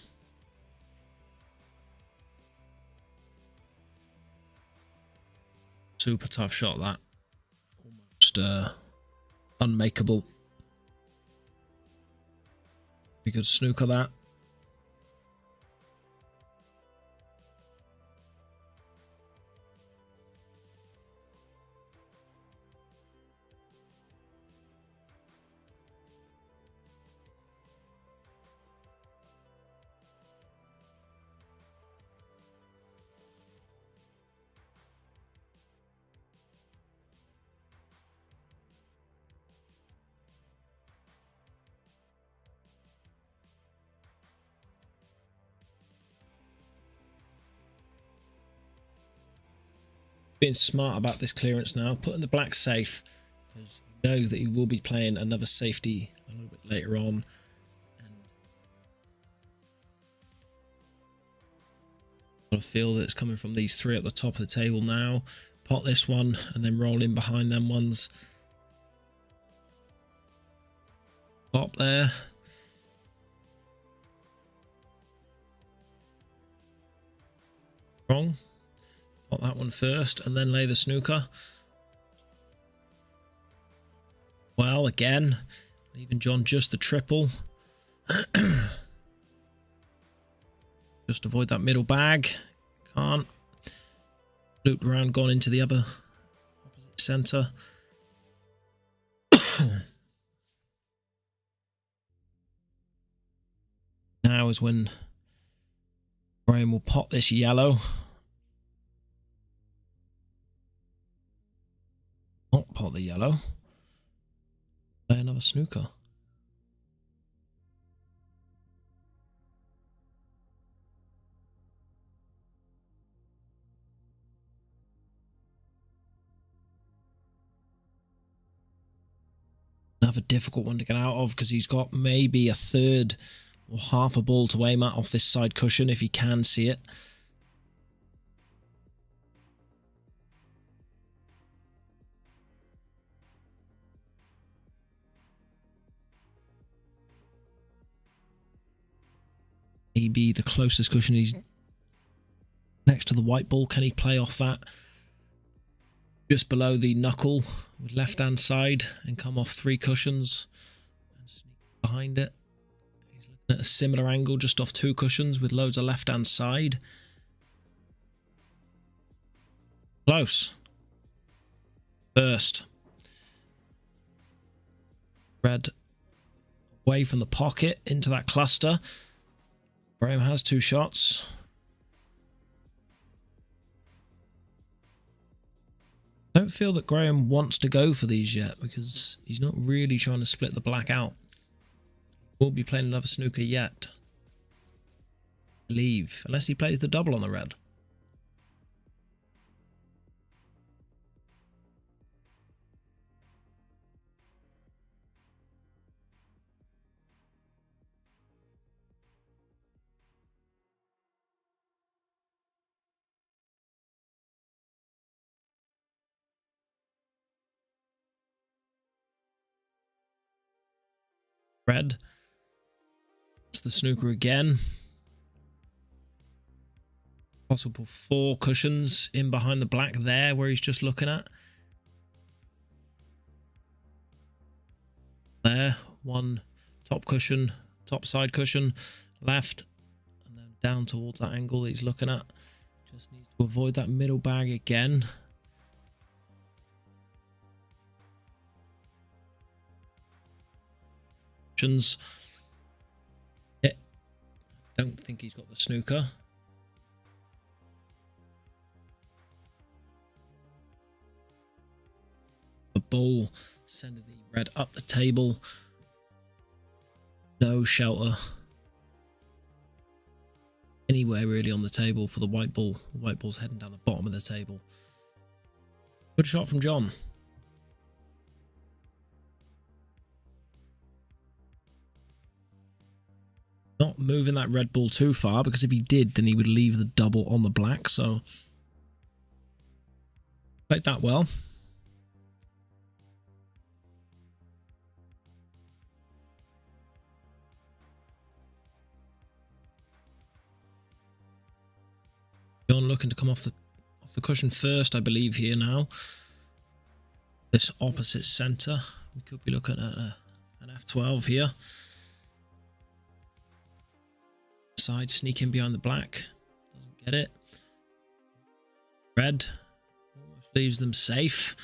Super tough shot, that. Almost unmakeable. We could snooker that. Being smart about this clearance now, putting the black safe, because he knows that he will be playing another safety a little bit later on. And I feel that it's coming from these three at the top of the table now. Pot this one and then roll in behind them ones. Pop there. Wrong. Pot that one first and then lay the snooker. Well, again, leaving Jon just the triple. Just avoid that middle bag. Can't. Looped around, gone into the other opposite centre. Now is when Graham will pot this yellow. Not pot the yellow. Play another snooker. Another difficult one to get out of because he's got maybe a third or half a ball to aim at off this side cushion if he can see it. Maybe the closest cushion, he's next to the white ball. Can he play off that just below the knuckle with left hand side and come off three cushions and sneak behind it? He's looking at a similar angle just off two cushions with loads of left hand side. Close. First. Red away from the pocket into that cluster. Graham has two shots. I don't feel that Graham wants to go for these yet because he's not really trying to split the black out. We'll be playing another snooker yet. Leave, unless he plays the double on the red. Red. It's the snooker again. Possible four cushions in behind the black there where he's just looking at. There, one top cushion, top side cushion, left, and then down towards that angle that he's looking at. Just needs to avoid that middle bag again. Yeah, don't think he's got the snooker. The ball sending the red up the table. No shelter anywhere really on the table for the white ball. The white ball's heading down the bottom of the table. Good shot from Jon. Not moving that red ball too far, because if he did, then he would leave the double on the black. So Played that well. Jon looking to come off the cushion first, I believe, here now. This opposite centre. We could be looking at an F12 here. Side sneaking behind the black. Doesn't get it. Red almost leaves them safe.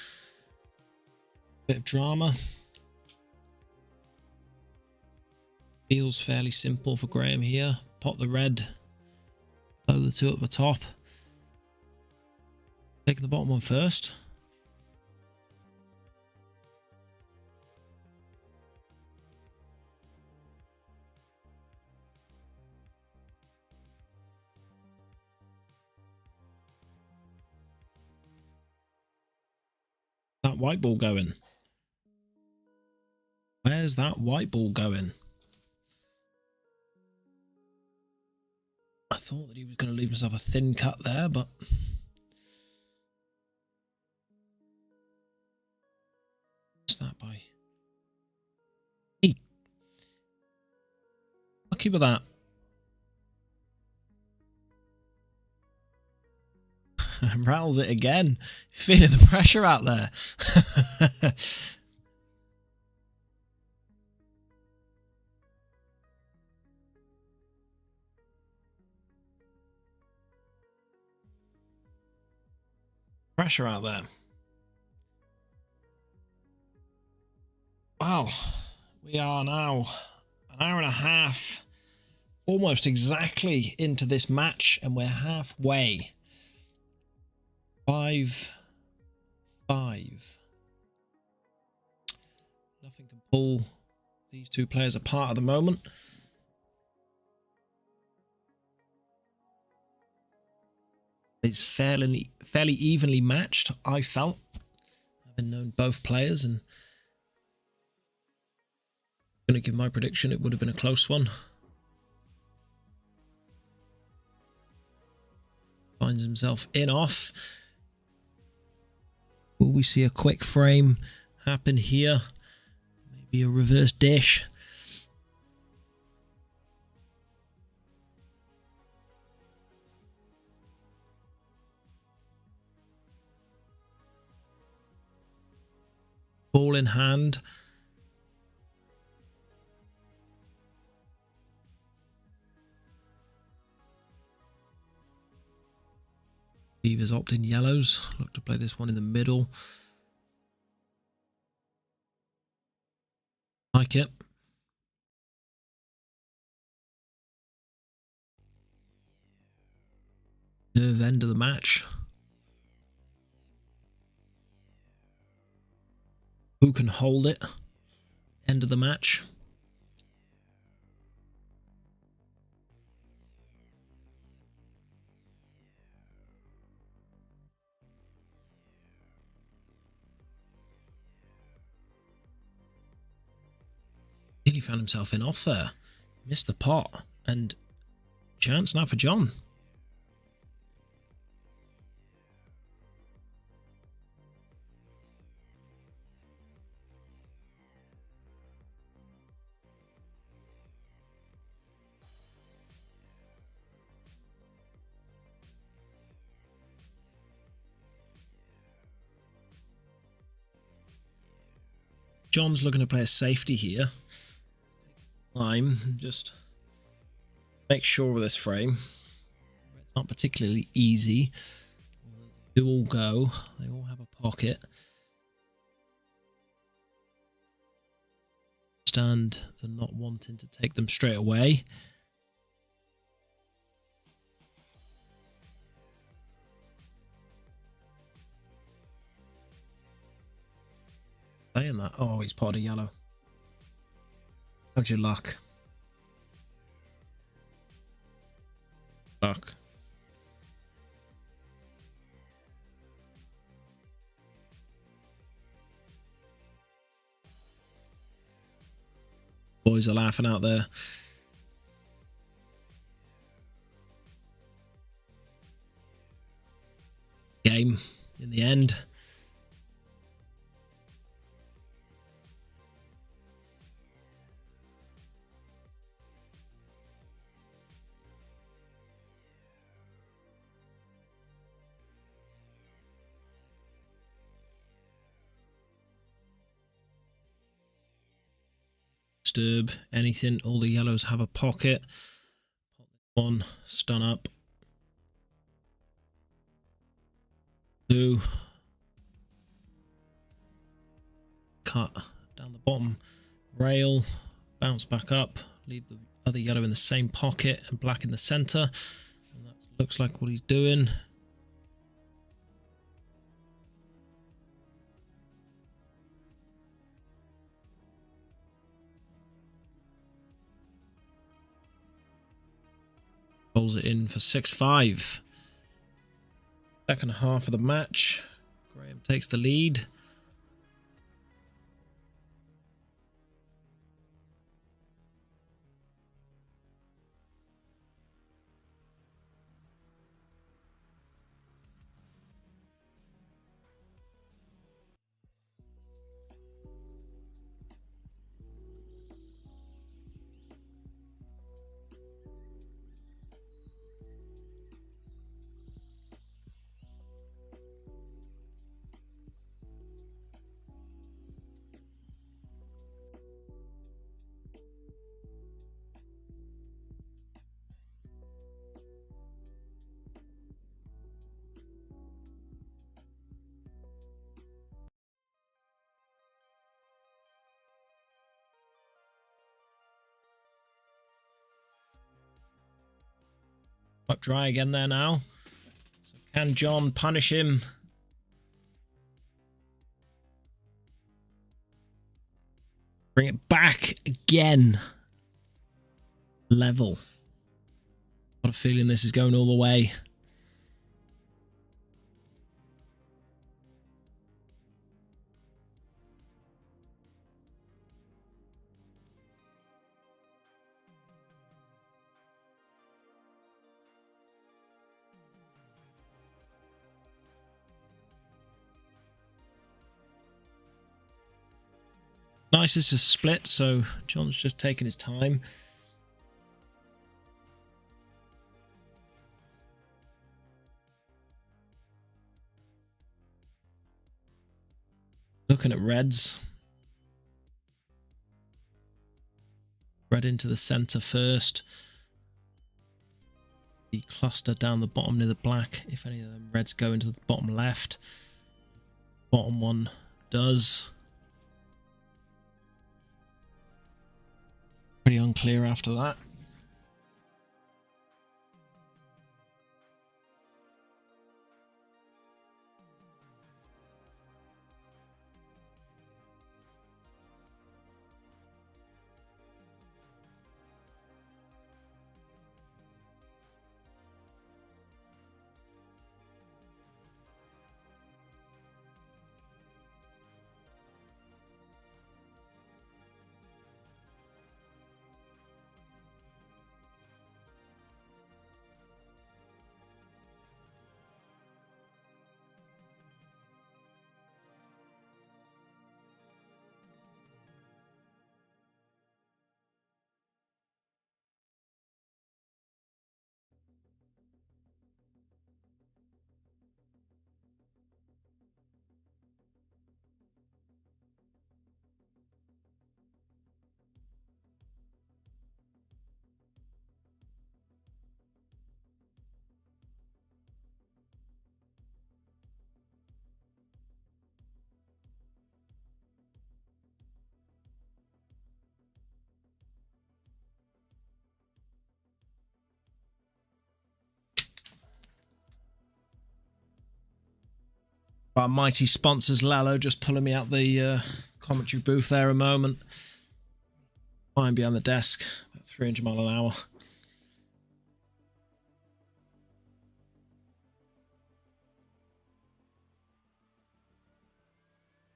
Bit of drama. Feels fairly simple for Graham here. Pop the red. Blow the two at the top. Taking the bottom one first. That white ball going? Where's that white ball going? I thought that he was going to leave himself a thin cut there, but what's that by? Hey, lucky with that. Rattles it again. Feeling the pressure out there. Pressure out there. Wow. We are now an hour and a half, almost exactly into this match, and we're halfway. 5-5. Nothing can pull these two players apart at the moment. It's fairly evenly matched, I felt. I've known both players, and I'm going to give my prediction. It would have been a close one. Finds himself in off. Will we see a quick frame happen here? Maybe a reverse dish. Ball in hand. Beavers opt in yellows. Look to play this one in the middle. Like it. Nerve end of the match. Who can hold it? End of the match. Nearly found himself in off there. Missed the pot. And chance now for Jon. Jon's looking to play a safety here. Time, just make sure of this frame. It's not particularly easy. They all go. They all have a pocket. Stand the not wanting to take them straight away. Saying that. Oh, he's potted yellow. How's your luck? Luck. Boys are laughing out there. Game in the end. disturb anything. All the yellows have a pocket. One, stun up. 2. Cut down the bottom rail, bounce back up, leave the other yellow in the same pocket and black in the center. And that looks like what he's doing. Rolls it in for 6-5. Second half of the match. Graham takes the lead. Up dry again there now. So can Jon punish him? Bring it back again. Level. Got a feeling this is going all the way. Nice, this is split, so Jon's just taking his time. Looking at reds. Red into the center first. The cluster down the bottom near the black. If any of them reds go into the bottom left. Bottom one does. Pretty unclear after that. Our mighty sponsors, Lalo, just pulling me out the commentary booth there a moment. Flying behind the desk, about 300 miles an hour.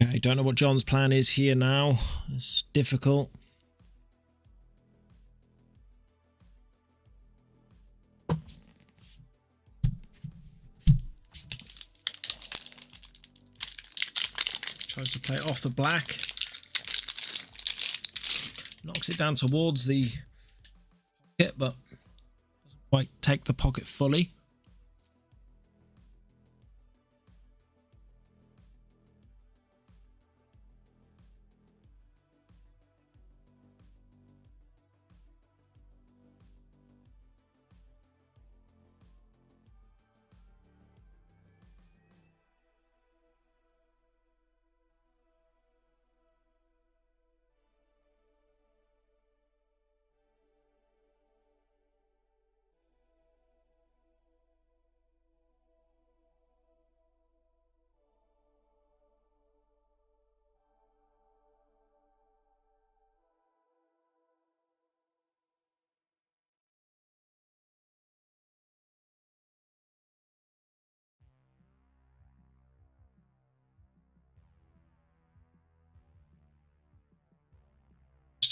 Okay, don't know what Jon's plan is here now. It's difficult. Tries to play off the black. Knocks it down towards the pocket, but doesn't quite take the pocket fully.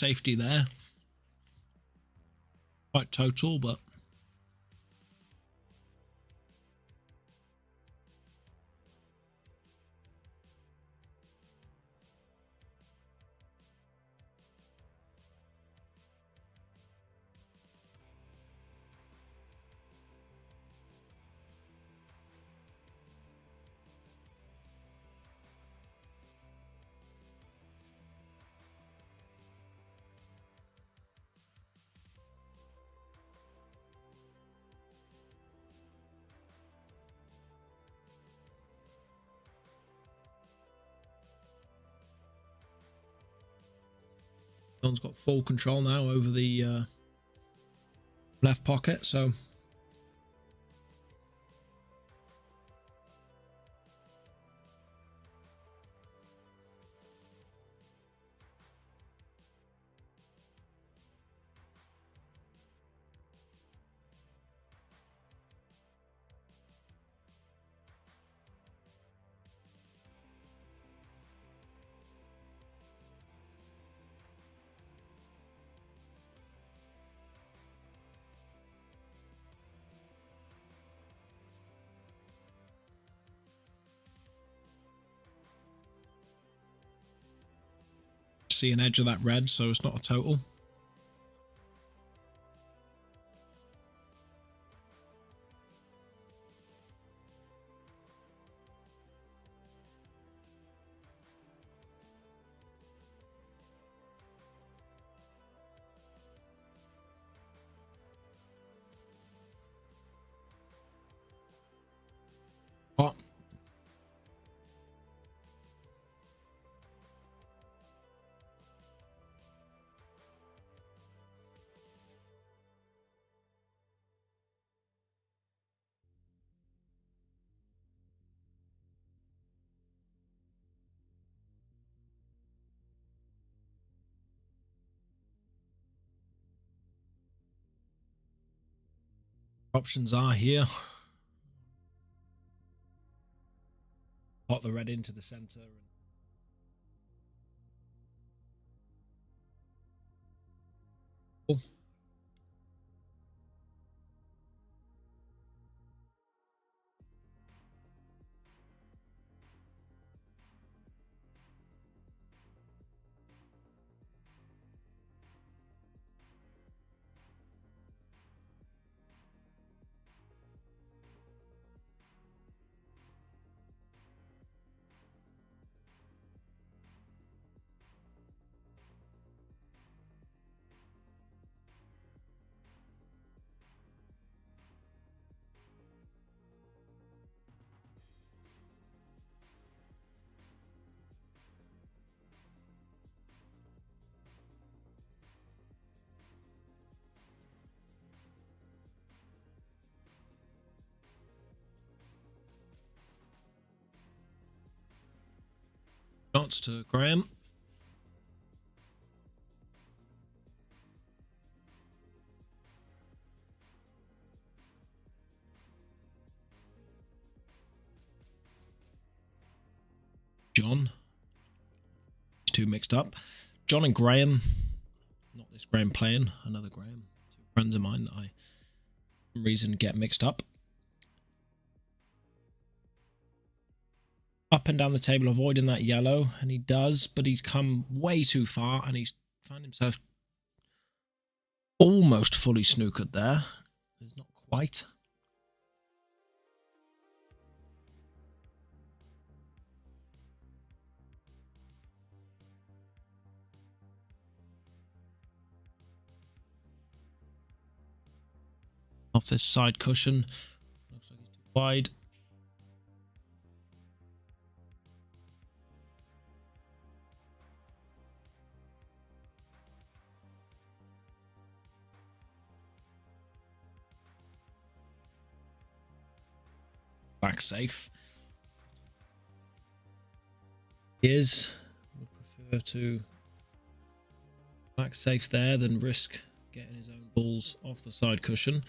safety there. Quite total, but Jon's got full control now over the left pocket, so see an edge of that red, so it's not a total. Pot. Options are here. Pot the red into the center. Shots to Graham. Jon. These two mixed up. Jon and Graham. Not this Graham playing, another Graham. Two friends of mine that I, for some reason, get mixed up. Up and down the table, avoiding that yellow, and he does, but he's come way too far, and he's found himself almost fully snookered there. It's not quite. Off this side cushion. Looks like he's too wide. Back safe. He is. Would prefer to back safe there than risk getting his own balls off the side cushion.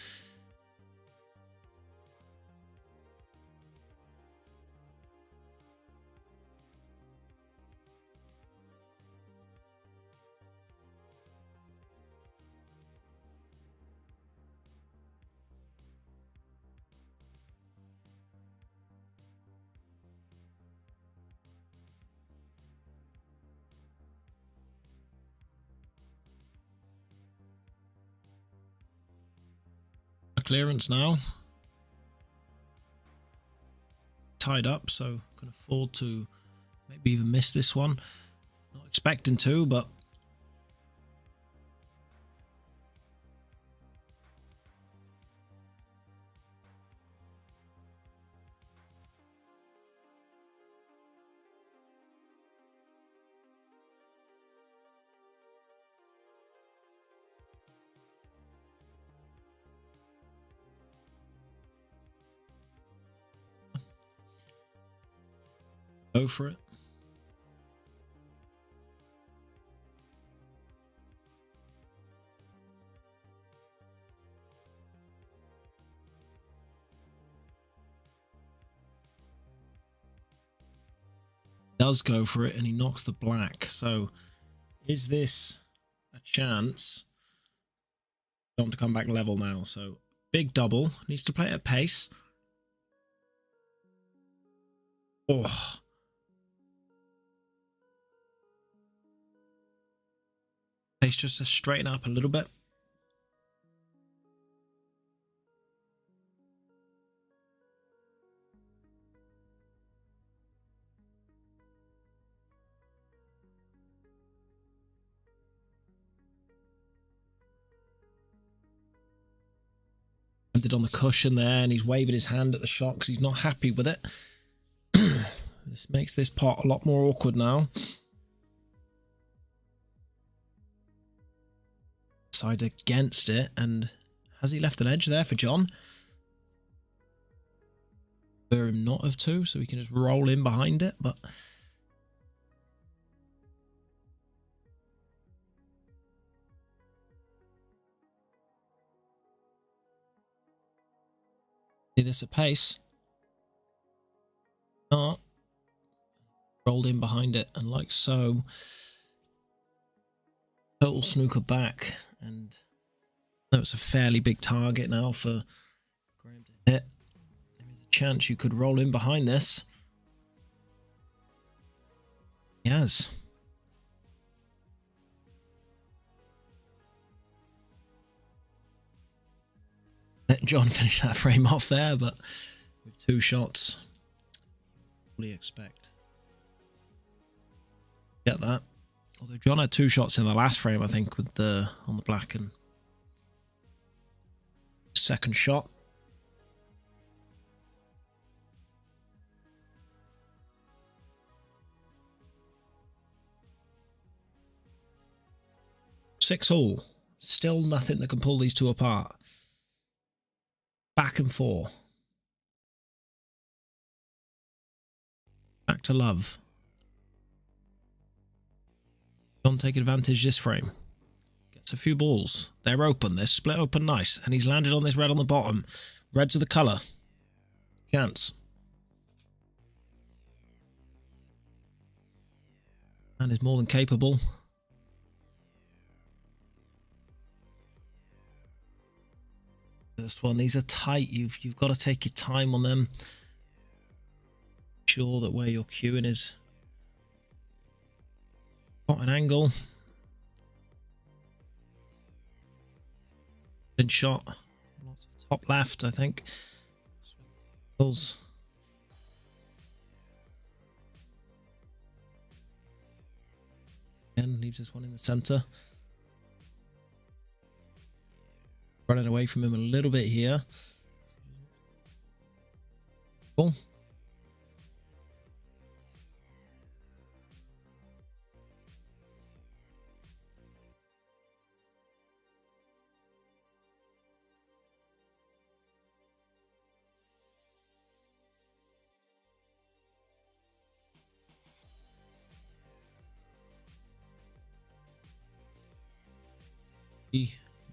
clearance now. Tied up, so can afford to maybe even miss this one. Not expecting to, but go for it. Does go for it, and he knocks the black. So is this a chance Jon to come back level now? So big double, needs to play at pace. Oh, pace just to straighten up a little bit. On the cushion there, and he's waving his hand at the shot because he's not happy with it. This makes this pot a lot more awkward now. Side against it, and has he left an edge there for Jon? For him not of two, so he can just roll in behind it, but see this at pace. Not rolled in behind it, and like so, total snooker back, and that was a fairly big target now for Graham to hit. There is a chance you could roll in behind this. He has. Let Jon finish that frame off there, but with two shots, fully expect. Get that. Although Jon had two shots in the last frame, I think, with the on the black and second shot. Six all. Still nothing that can pull these two apart. Back and four. Back to love. Jon take advantage this frame. Gets a few balls. They're open. They're split open nice. And he's landed on this red on the bottom. Reds are the colour. Chance. And is more than capable. First one. These are tight. You've got to take your time on them. Sure that where your queuing is. Got an angle. Good shot. Lots of top left, I think. Again, leaves this one in the center. Running away from him a little bit here. Cool.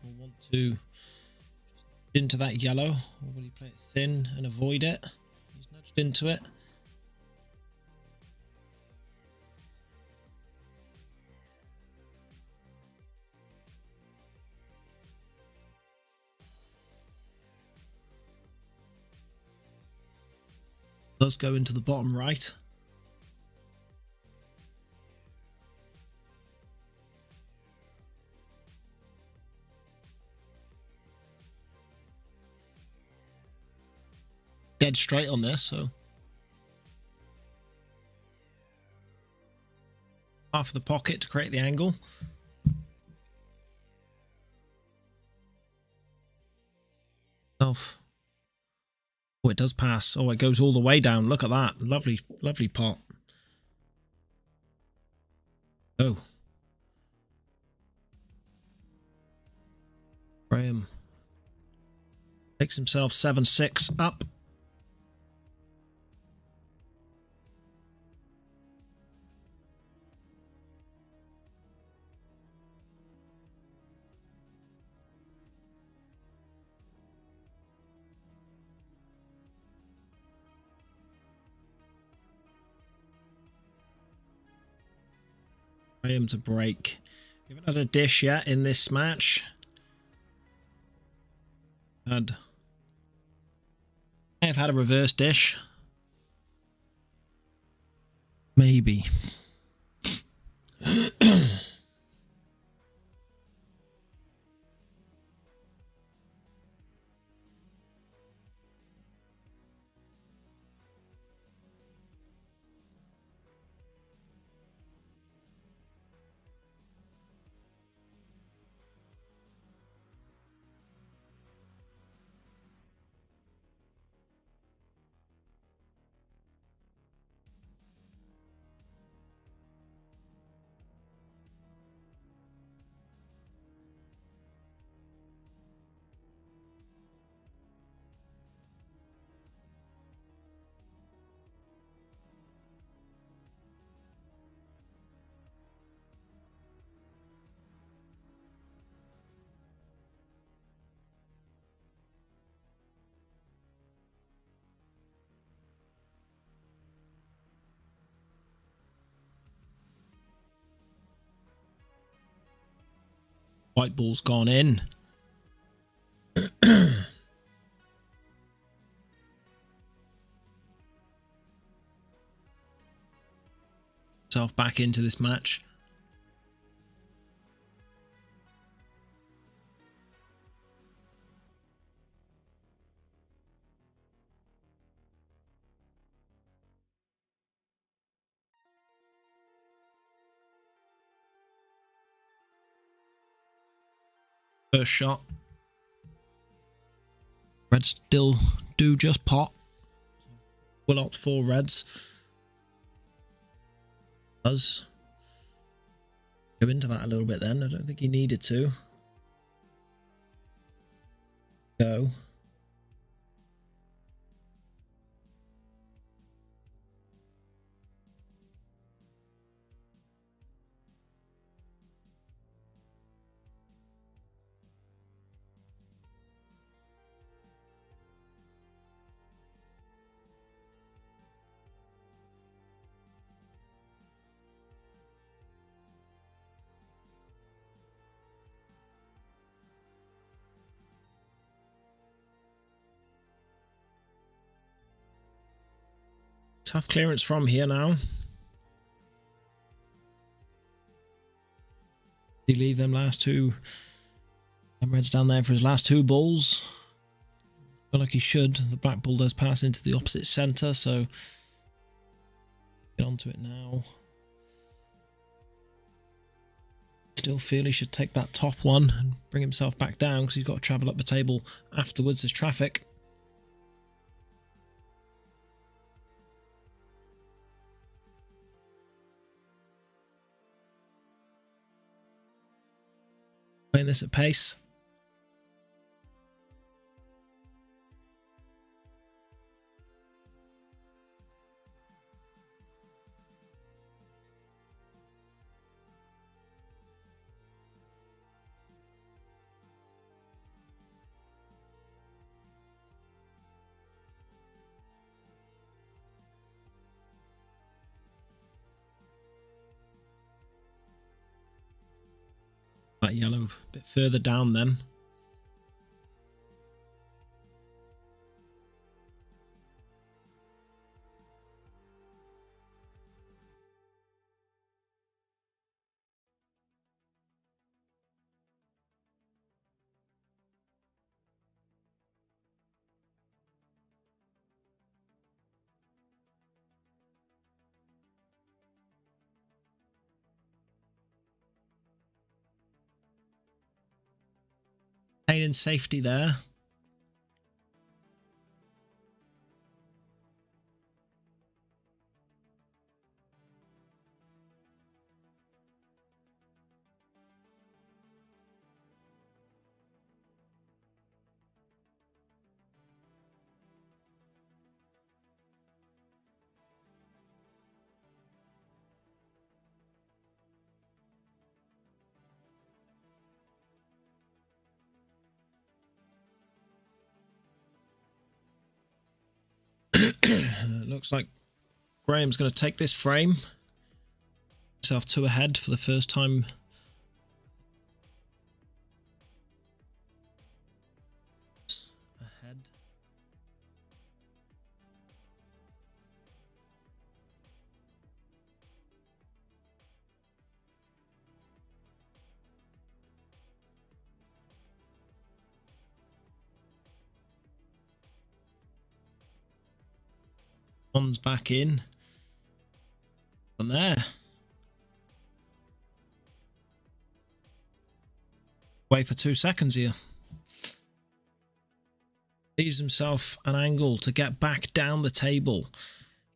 Will want to into that yellow, or will he play it thin and avoid it? He's nudged into it. Does go into the bottom right. dead straight on this, so half of the pocket to create the angle. Oh, it does pass. Oh, it goes all the way down. Look at that. Lovely, lovely pot. Oh. Graham takes himself 7-6 up. Graham to break. We haven't had a dish yet in this match. I have had a reverse dish. Maybe. White ball's gone in. Self back into this match. First shot. Reds still do just pot. Will opt for reds. Does go into that a little bit then. I don't think he needed to. Go. Tough clearance from here now. Did he leave them last two? And Red's down there for his last two balls. Feel like he should. The black ball does pass into the opposite centre, so get onto it now. Still feel he should take that top one and bring himself back down because he's got to travel up the table afterwards. There's traffic. Playing this at pace. That yellow a bit further down then. maintaining safety there. Looks like Graham's going to take this frame. Himself 2 ahead for the first time. Ahead. Jon's back in. And there. Wait for 2 seconds here. Leaves himself an angle to get back down the table.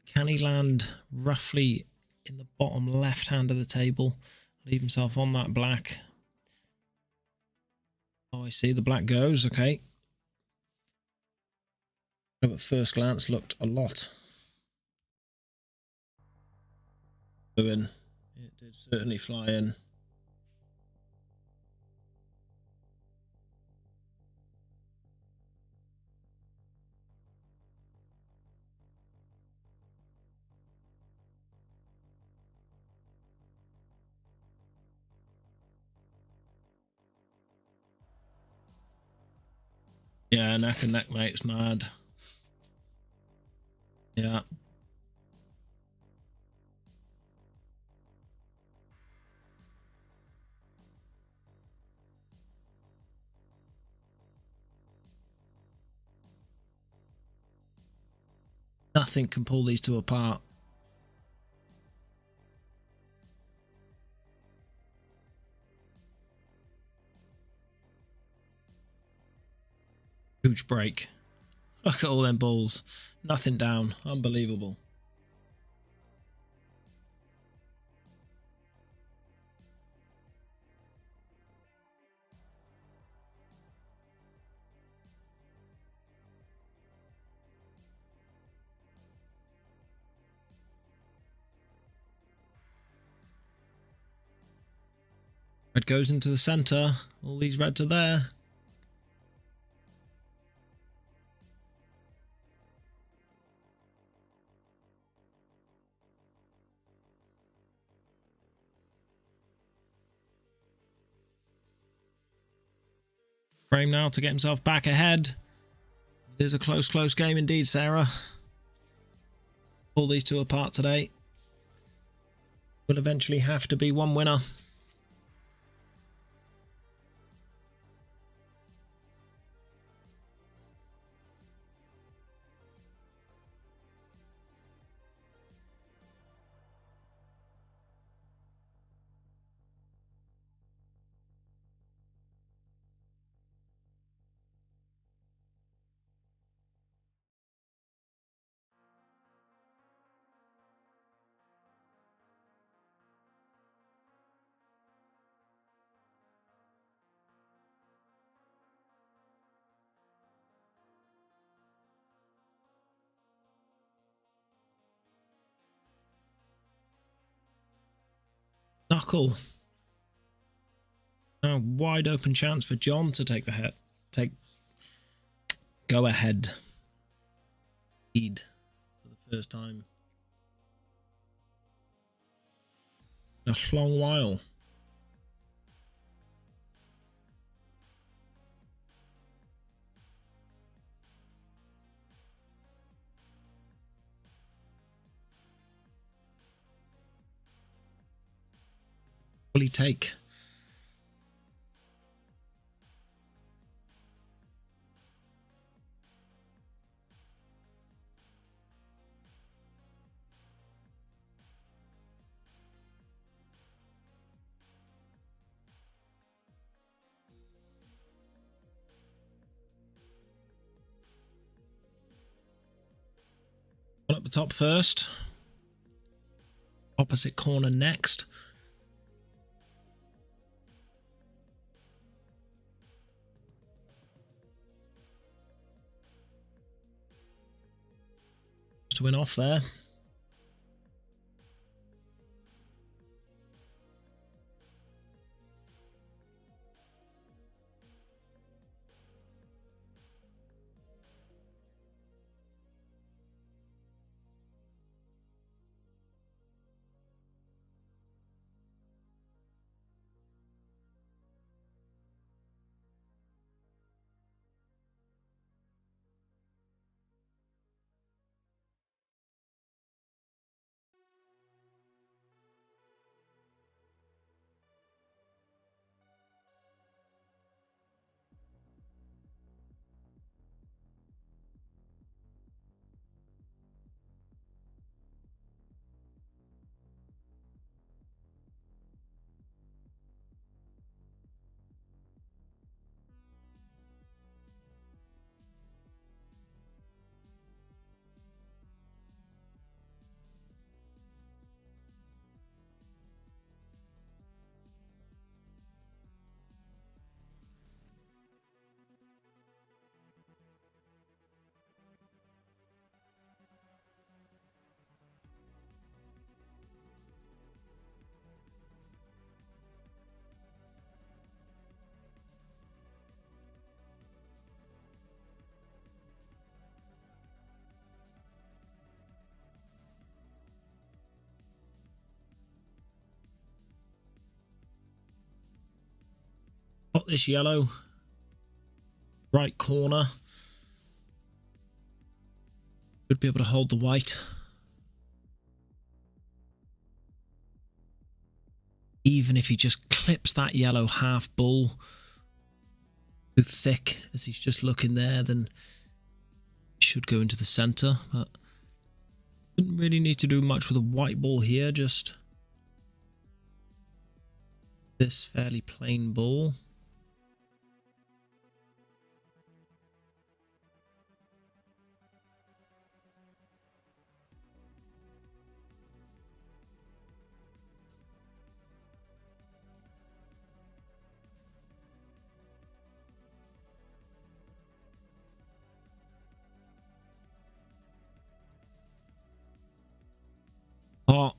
Can he land roughly in the bottom left hand of the table? Leave himself on that black. Oh, I see. The black goes. Okay. But at first glance looked a lot. It did certainly fly in. Yeah, neck and neck, mate. It's mad. Yeah. Nothing can pull these two apart. Huge break. Look at all them balls. Nothing down. Unbelievable. Red goes into the center. All these reds are there. Frame now to get himself back ahead. It is a close game indeed, Sarah. Pull these two apart today. Will eventually have to be one winner. Knuckle. Now wide open chance for Jon to take the hit. Go ahead. Lead for the first time in a long while. Will he take? One up the top first. Opposite corner next. To win off there. Got this yellow. Right corner. Should be able to hold the white. Even if he just clips that yellow half bull too thick as he's just looking there, then he should go into the center. But didn't really need to do much with a white bull here, just this fairly plain bull. Hot.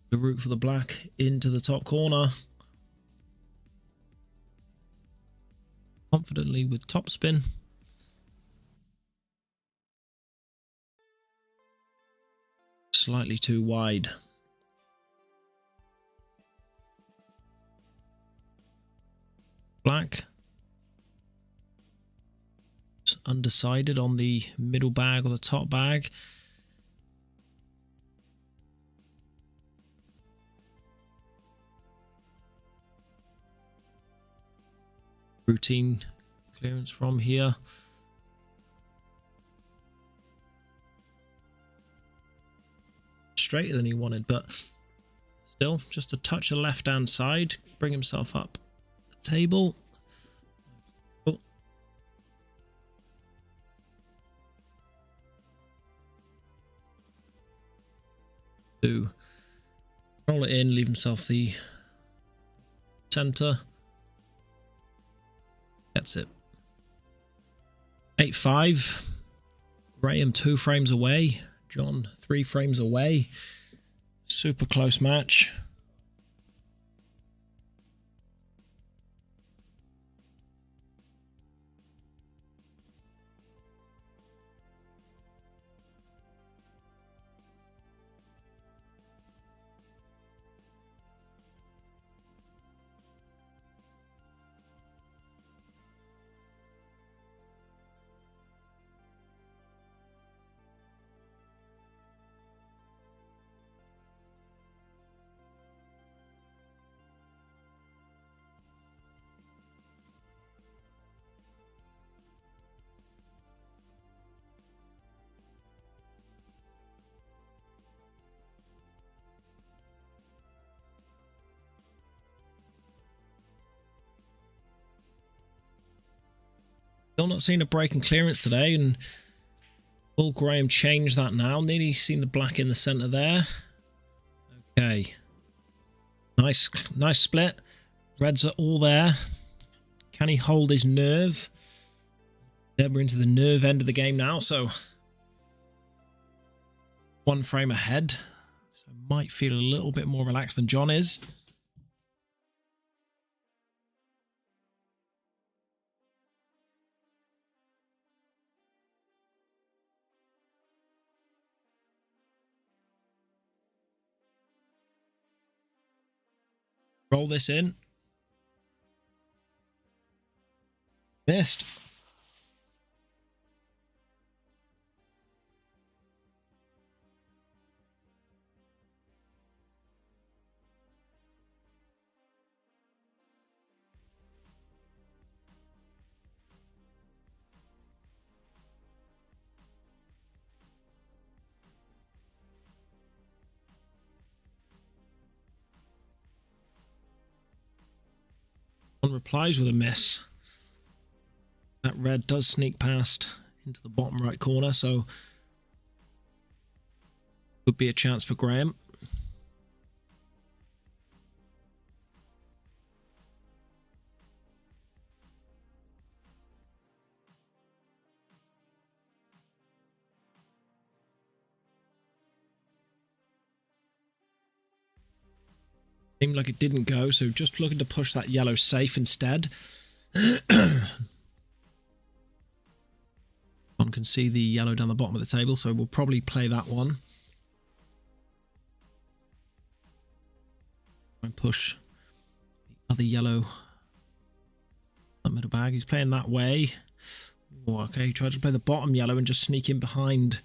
The route for the black into the top corner. Confidently with topspin. Slightly too wide. Black. Undecided on the middle bag or the top bag. Routine clearance from here. Straighter than he wanted, but still just a touch of left hand side. Bring himself up the table. To roll it in, leave himself the center. That's it. 8-5. Graham 2 frames away. Jon 3 frames away. Super close match. Still not seeing a break and clearance today, and will Graham change that now? Nearly seen the black in the centre there. Okay. Nice split. Reds are all there. Can he hold his nerve? Yeah, we're into the nerve end of the game now, so 1 frame ahead. So might feel a little bit more relaxed than Jon is. Roll this in. Missed. One replies with a miss. That red does sneak past into the bottom right corner, so could be a chance for Graham. Seemed like it didn't go, so just looking to push that yellow safe instead. One can see the yellow down the bottom of the table, so we'll probably play that one. And push the other yellow that middle bag. He's playing that way. Oh, okay, he tried to play the bottom yellow and just sneak in behind.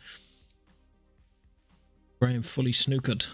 Graham fully snookered.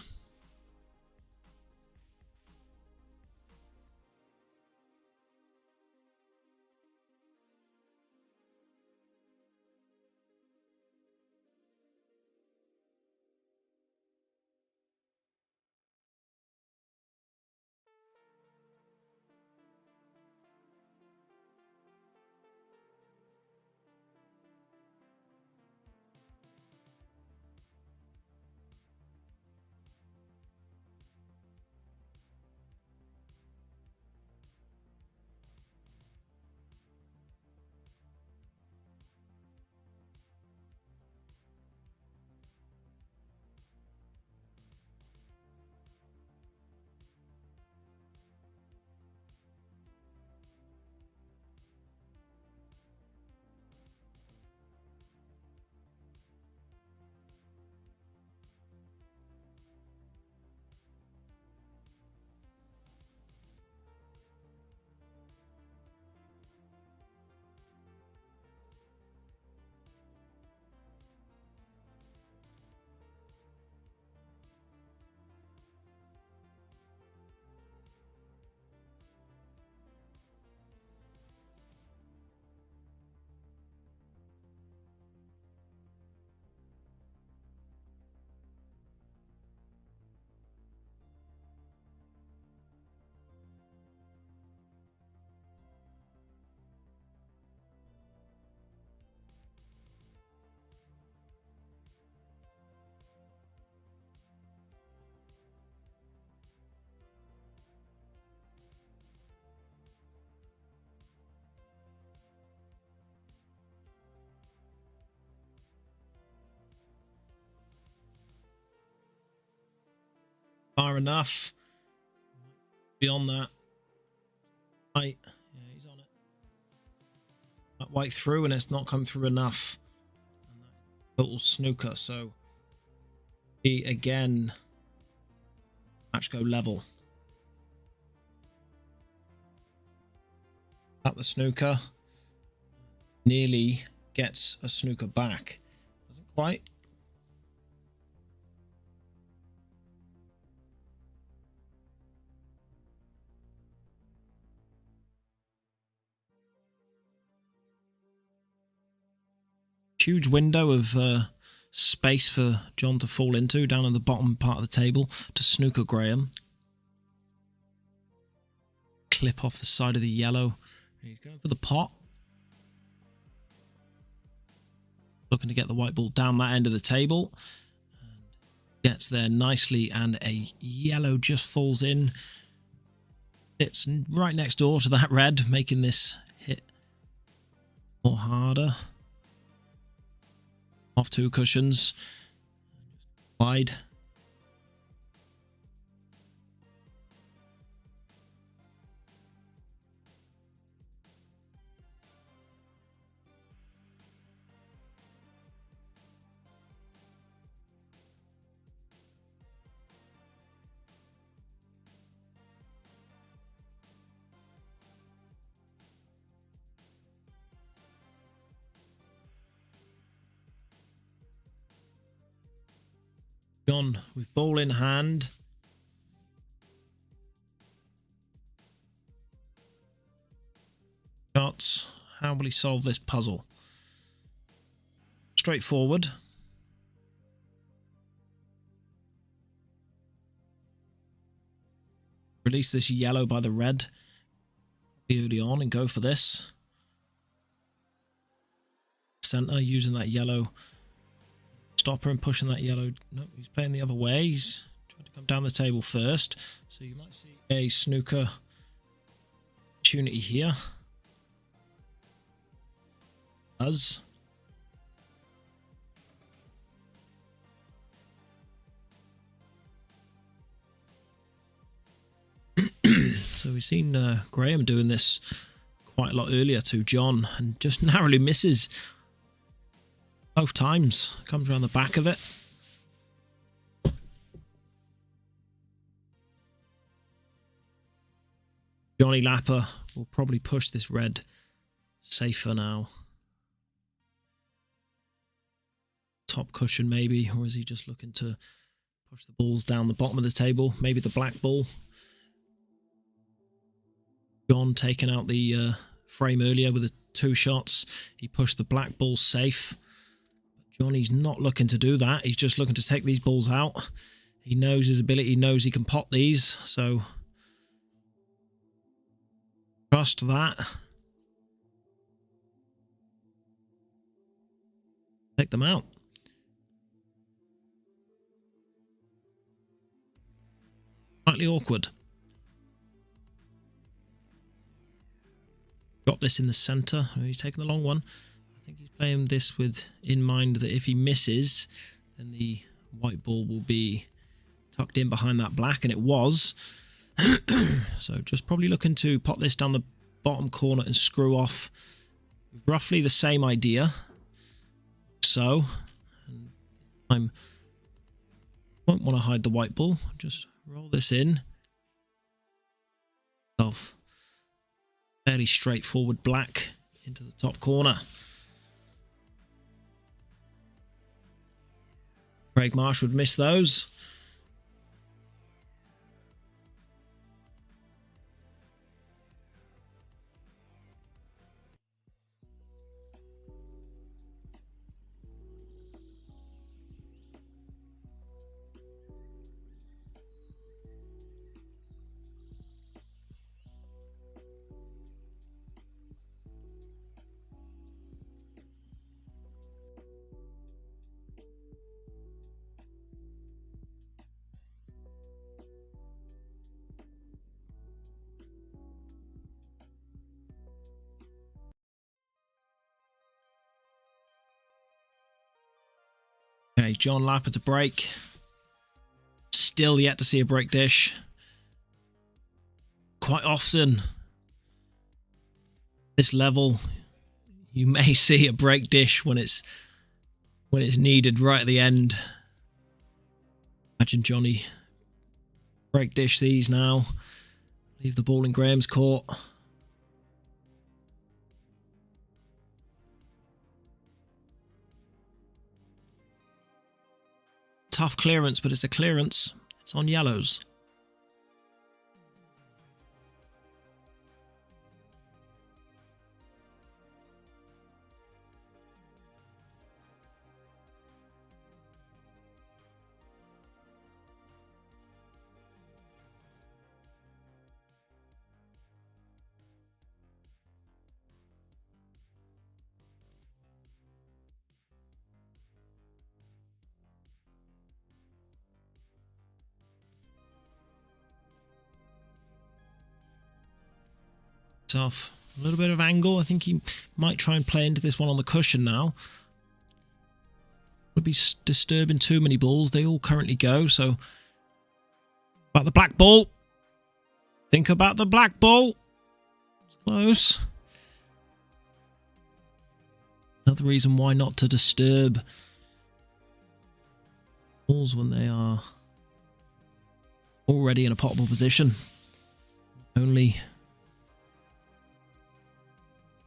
Far enough. Beyond that. Right. Yeah, he's on it. That white through, and it's not come through enough. And that total snooker, so he again match go level. At the snooker. Nearly gets a snooker back. Doesn't quite. Huge window of space for Jon to fall into down in the bottom part of the table to snooker Graham. Clip off the side of the yellow. He's going for the pot. looking to get the white ball down that end of the table. Gets there nicely, and a yellow just falls in. It's right next door to that red, making this hit more harder. Off 2 cushions. Wide. Jon with ball in hand. Shots. How will he solve this puzzle? Straightforward. Release this yellow by the red early on and go for this. Center using that yellow stopper and pushing that yellow. No, he's playing the other way. He's trying to come down the table first. So you might see a snooker opportunity here. Does. So we've seen Graham doing this quite a lot earlier to Jon and just narrowly misses both times. Comes around the back of it. Gibson-Lapper will probably push this red safer now. Top cushion maybe, or is he just looking to push the balls down the bottom of the table? Maybe the black ball. Jon taking out the frame earlier with the 2 shots. He pushed the black ball safe. Johnny's not looking to do that. He's just looking to take these balls out. He knows his ability. He knows he can pot these. So trust that. Take them out. Slightly awkward. Got this in the center. Oh, he's taking the long one. I think he's playing this with in mind that if he misses, then the white ball will be tucked in behind that black, and it was. So just probably looking to pot this down the bottom corner and screw off. Roughly the same idea. So, I won't want to hide the white ball. Just roll this in. Off. Fairly straightforward black into the top corner. Craig Marsh would miss those. Okay, Gibson-Lapper to break. Still yet to see a break dish. Quite often, this level, you may see a break dish when it's needed right at the end. Imagine Johnny break dish these now. Leave the ball in Graham's court. Tough clearance, but it's a clearance. It's on yellows. picked off a little bit of angle. I think he might try and play into this one on the cushion now. Would be disturbing too many balls. They all currently go, so... About the black ball. Think about the black ball. Close. Another reason why not to disturb balls when they are already in a potable position. Only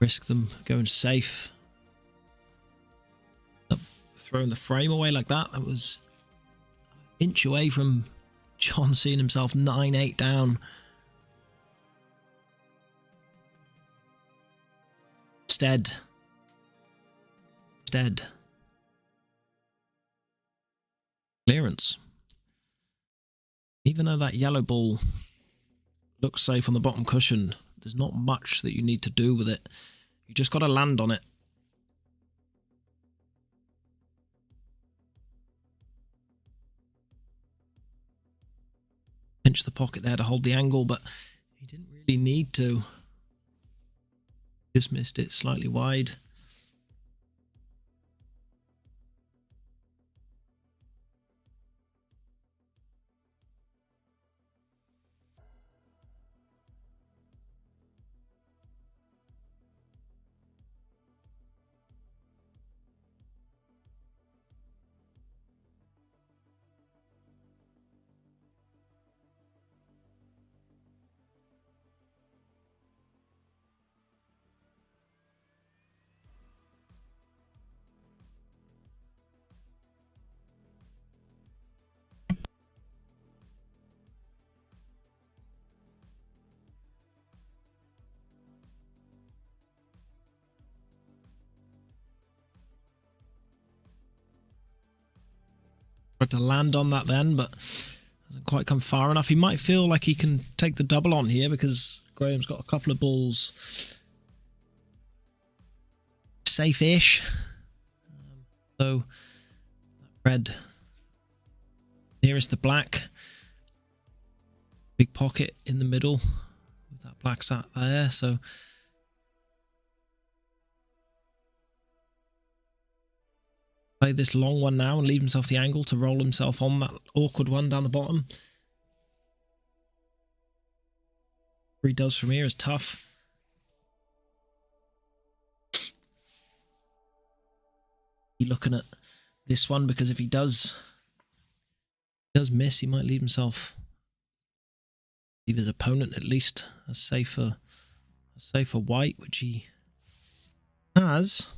risk them going safe. Throwing the frame away like that. That was an inch away from Jon seeing himself 9-8 down. Instead. Clearance. Even though that yellow ball looks safe on the bottom cushion, there's not much that you need to do with it. You just got to land on it. Pinch the pocket there to hold the angle, but he didn't really need to. Just missed it slightly wide. Tried to land on that then, but hasn't quite come far enough. He might feel like he can take the double on here because Graham's got a couple of balls safe-ish. So red nearest the black. Big pocket in the middle with that black sat there, so play this long one now and leave himself the angle to roll himself on that awkward one down the bottom. What he does from here is tough. Be looking at this one because if he does miss, he might leave himself, leave his opponent at least a safer white, which he has.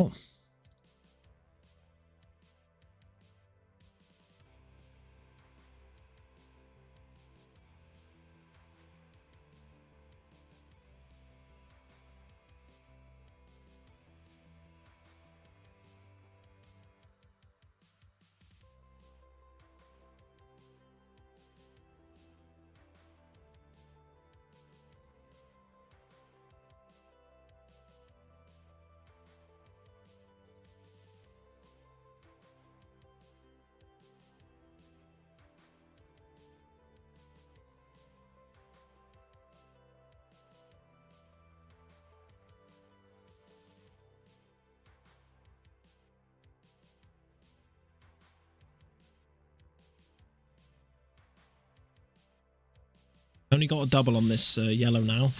Oh. Only got a double on this yellow now.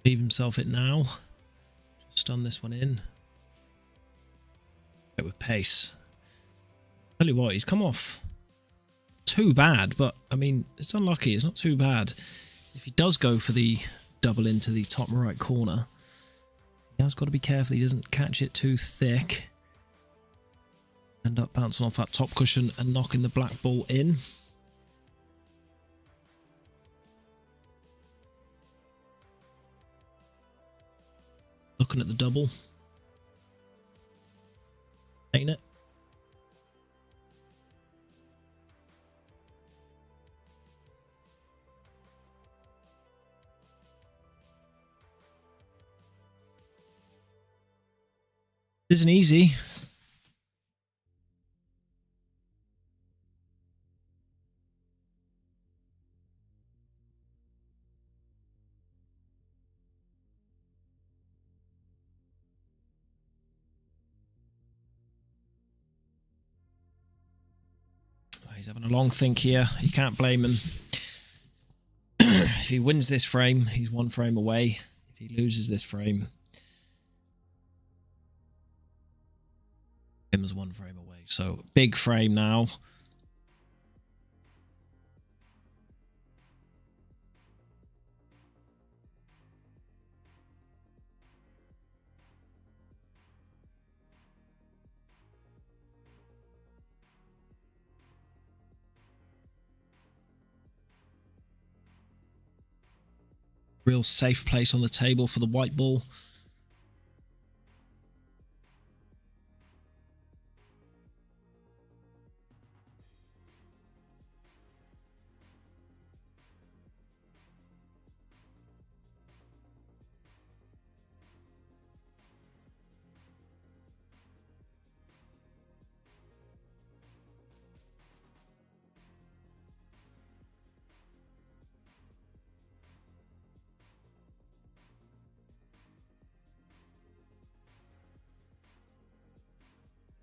Leave himself it now. Just stun this one in. Get with pace. Tell you what, he's come off too bad, but I mean, it's unlucky. It's not too bad. If he does go for the double into the top right corner, he has got to be careful he doesn't catch it too thick. End up bouncing off that top cushion and knocking the black ball in. Looking at the double. Ain't it? isn't easy. He's having a long think here. You can't blame him. If he wins this frame, he's 1 frame away. If he loses this frame, him's 1 frame away. So big frame now. Real safe place on the table for the white ball.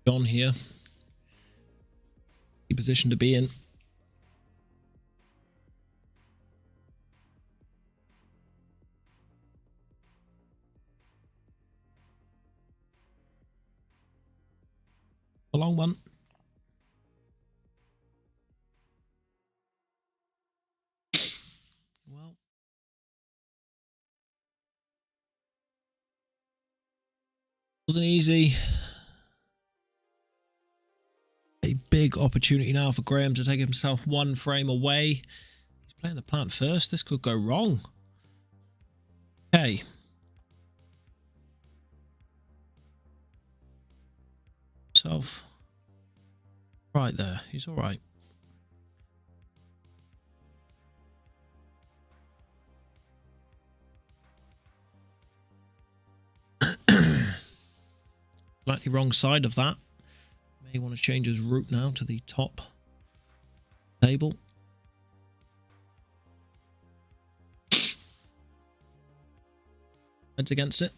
Jon here. Key position to be in. A long one. Well, wasn't easy. A big opportunity now for Graham to take himself 1 frame away. He's playing the plant first. This could go wrong. Okay. Self. Right there. He's all right. Slightly wrong side of that. May want to change his route now to the top table. Heads against it.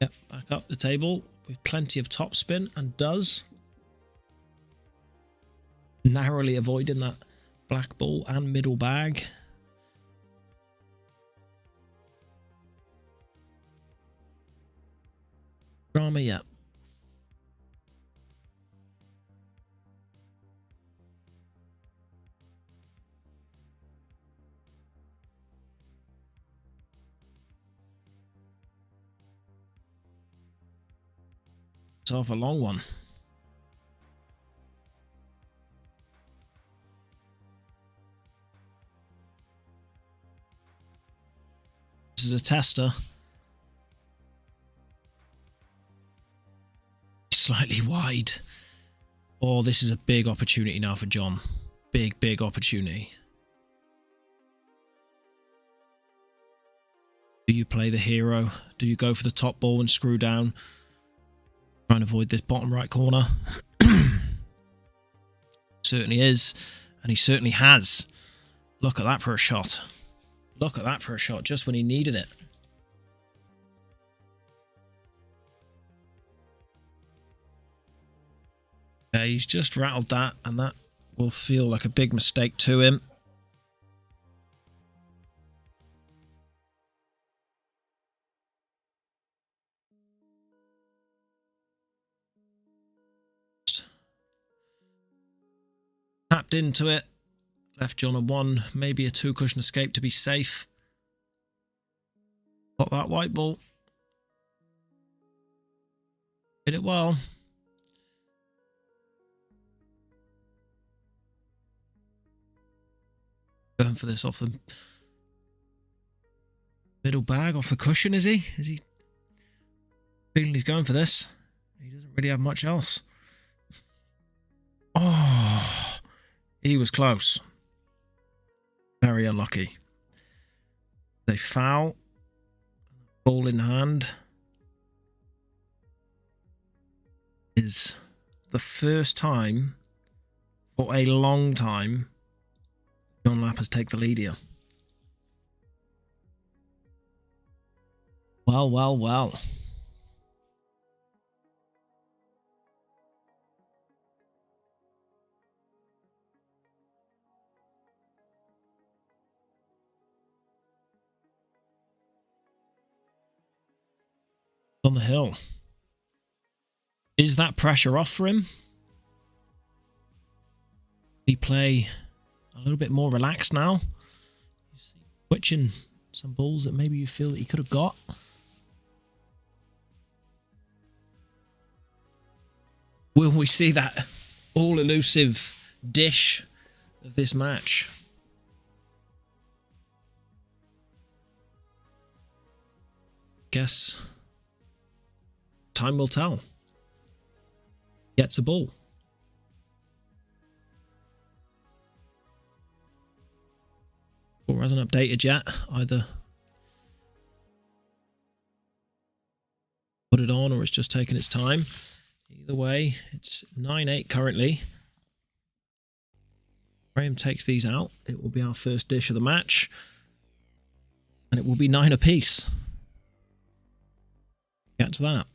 Yep, back up the table with plenty of top spin, and does. Narrowly avoiding that black ball and middle bag. Drama, yeah. It's off a long one. This is a tester. Slightly wide. Oh, this is a big opportunity now for Jon. Big, big opportunity. Do you play the hero? Do you go for the top ball and screw down? Try and avoid this bottom right corner. Certainly is. And he certainly has. Look at that for a shot. Look at that for a shot, just when he needed it. Yeah, he's just rattled that, and that will feel like a big mistake to him. Tapped into it. Left Jon a 1, maybe a 2 cushion escape to be safe. Got that white ball. Hit it well. Going for this off the middle bag, off the cushion, is he? Is he feeling he's going for this? He doesn't really have much else. Oh, he was close. Very unlucky. They foul. Ball in hand. is the first time for a long time Jon-Lapper's take the lead here. Well, well, well. On the hill. Is that pressure off for him? He play a little bit more relaxed now? Switching some balls that maybe you feel that he could have got. Will we see that all-elusive dish of this match? Guess time will tell. Gets a ball. Or hasn't updated yet. Either put it on or it's just taking its time. Either way, it's 9-8 currently. Graham takes these out. It will be our first dish of the match. And it will be 9 apiece. Get to that.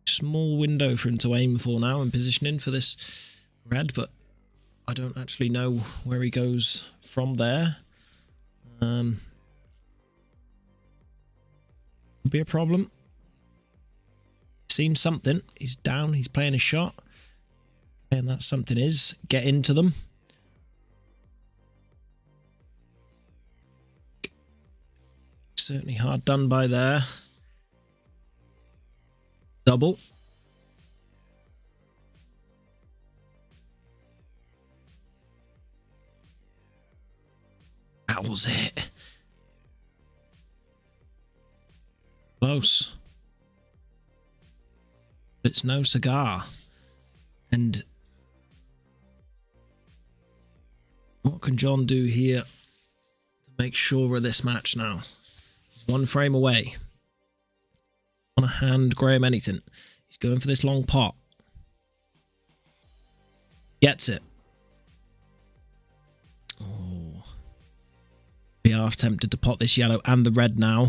Small window for him to aim for now and positioning for this red, but I don't actually know where he goes from there. Could be a problem. Seen something. He's down. He's playing a shot. And that something is get into them. Certainly hard done by there. Double. That was it. Close. But it's no cigar. And what can Jon do here to make sure of this match now? He's one frame away. On a hand Graham anything. He's going for this long pot. Gets it. Oh. Be half tempted to pot this yellow and the red now.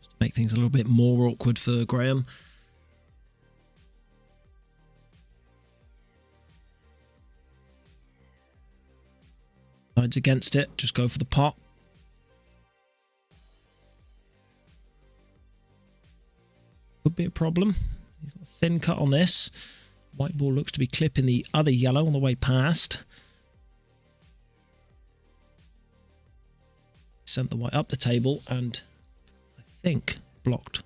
Just to make things a little bit more awkward for Graham. Sides against it. Just go for the pot. Could be a problem. He's got a thin cut on this. White ball looks to be clipping the other yellow on the way past. Sent the white up the table and I think blocked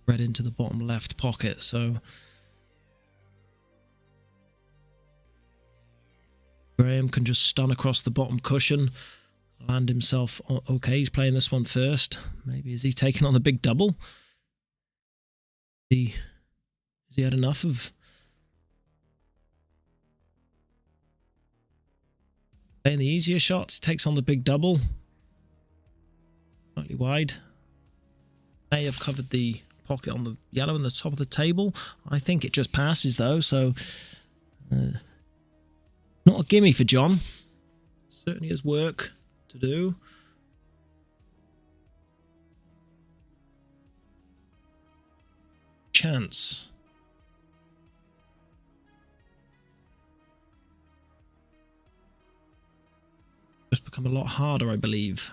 red into the bottom left pocket. So Graham can just stun across the bottom cushion, land himself on. Okay, he's playing this one first. Maybe is he taking on the big double? Has he had enough of playing the easier shots? Takes on the big double. Slightly wide. May have covered the pocket on the yellow in the top of the table. I think it just passes though, so not a gimme for Jon. Certainly has work to do. Chance. Just become a lot harder, I believe.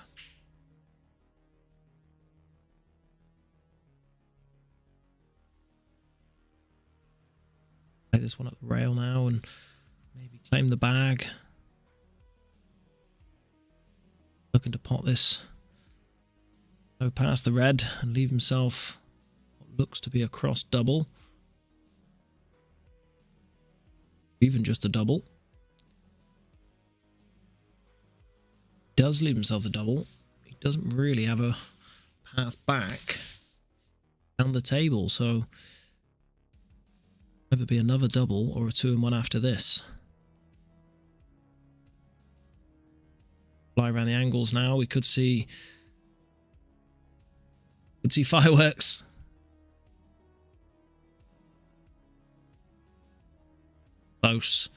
Play this one up the rail now and maybe claim the bag. Looking to pot this. Go past the red and leave himself what looks to be a cross double. Even just a double. Does leave himself a double. He doesn't really have a path back down the table, so either be another double or a 2-in-1 after this. Fly around the angles now. We could see Could see fireworks. Close.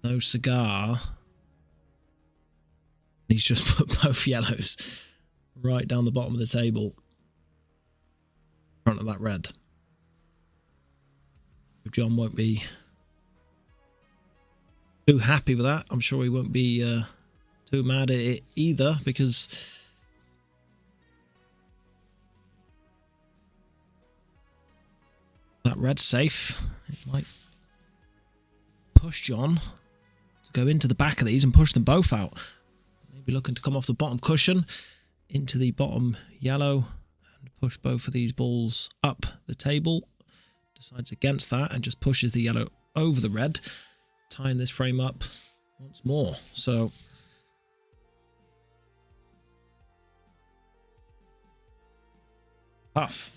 No cigar. He's just put both yellows right down the bottom of the table in front of that red. Jon won't be too happy with that. I'm sure he won't be too mad at it either, because that red's safe. It might push Jon to go into the back of these and push them both out. Maybe looking to come off the bottom cushion into the bottom yellow and push both of these balls up the table. Decides against that and just pushes the yellow over the red, tying this frame up once more. So tough.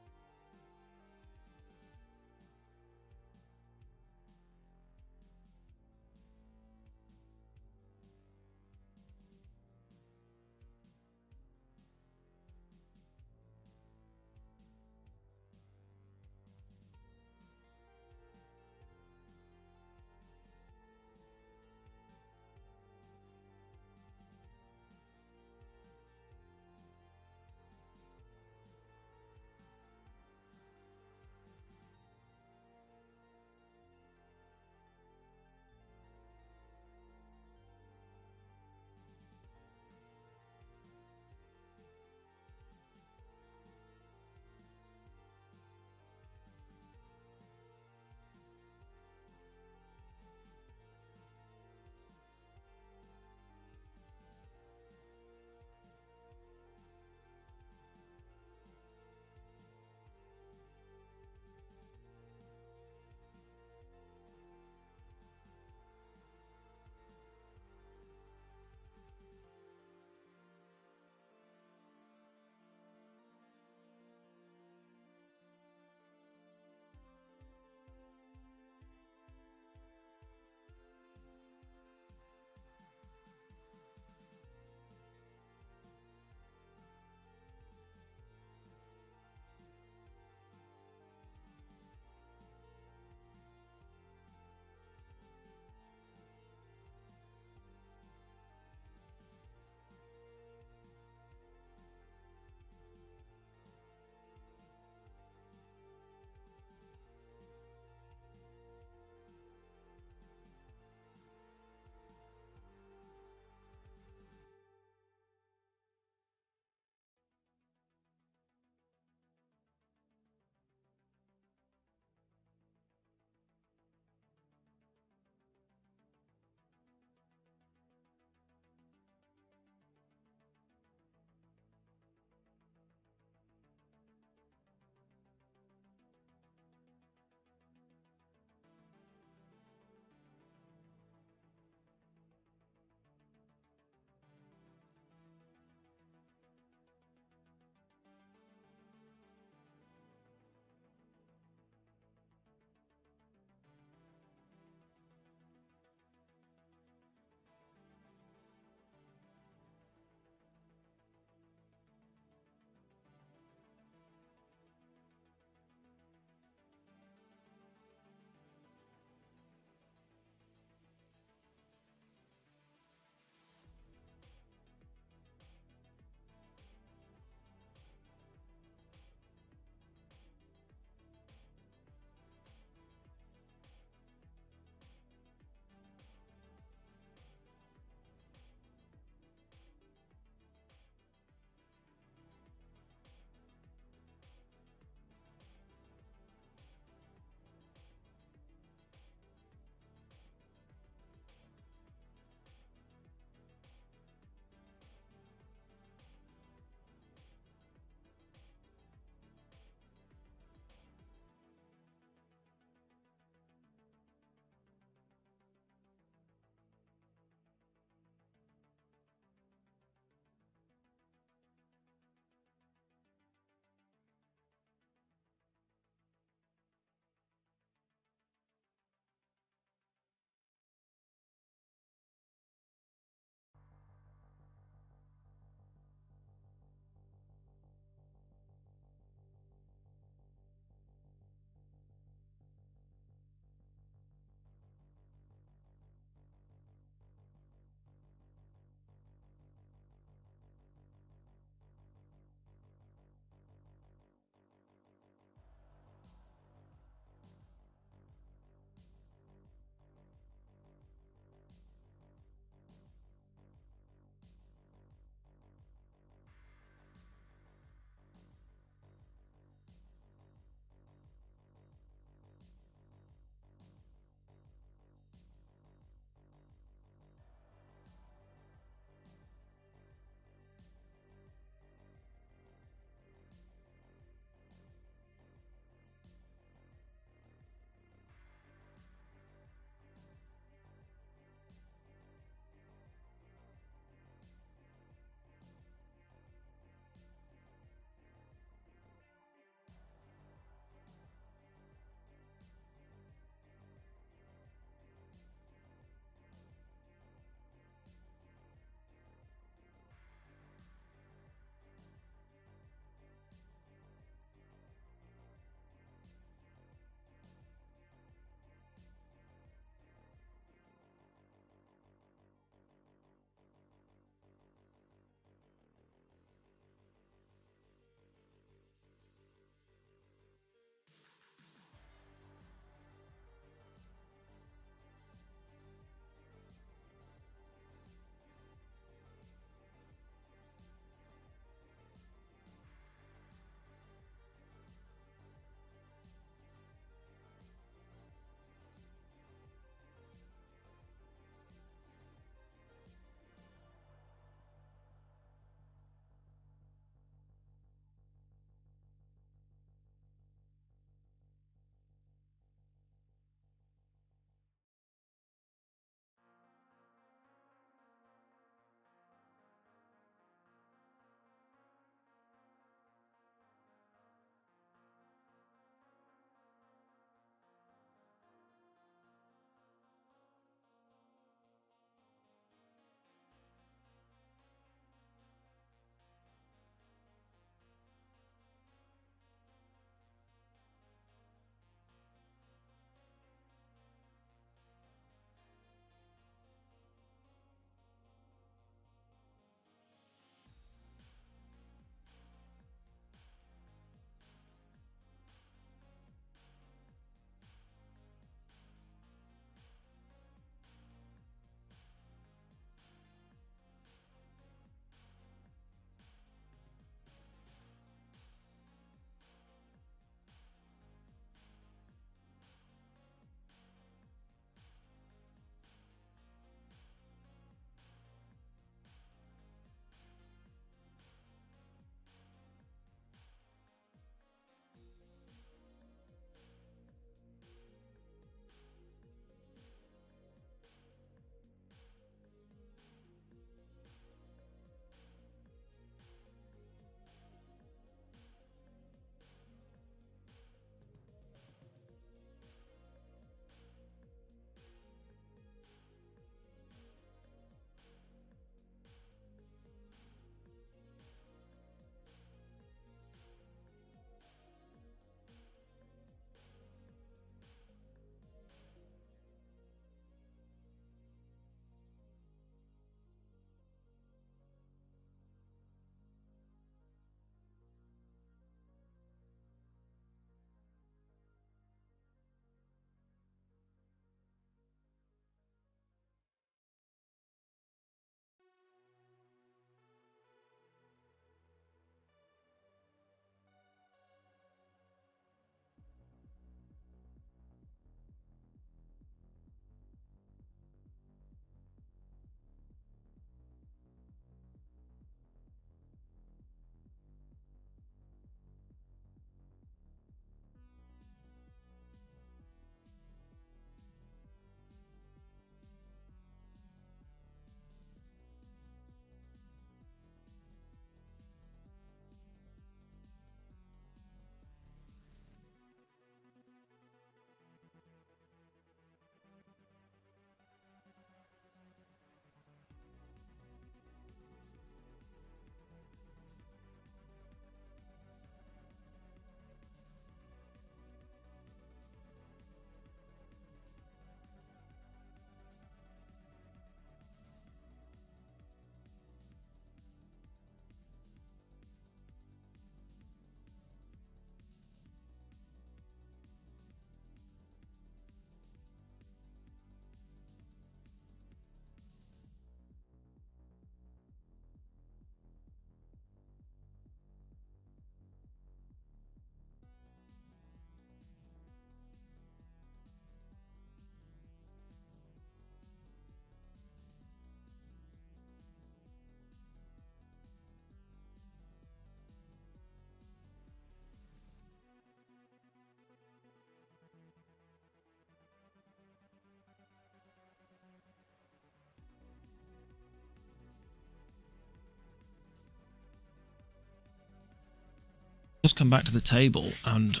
Just come back to the table and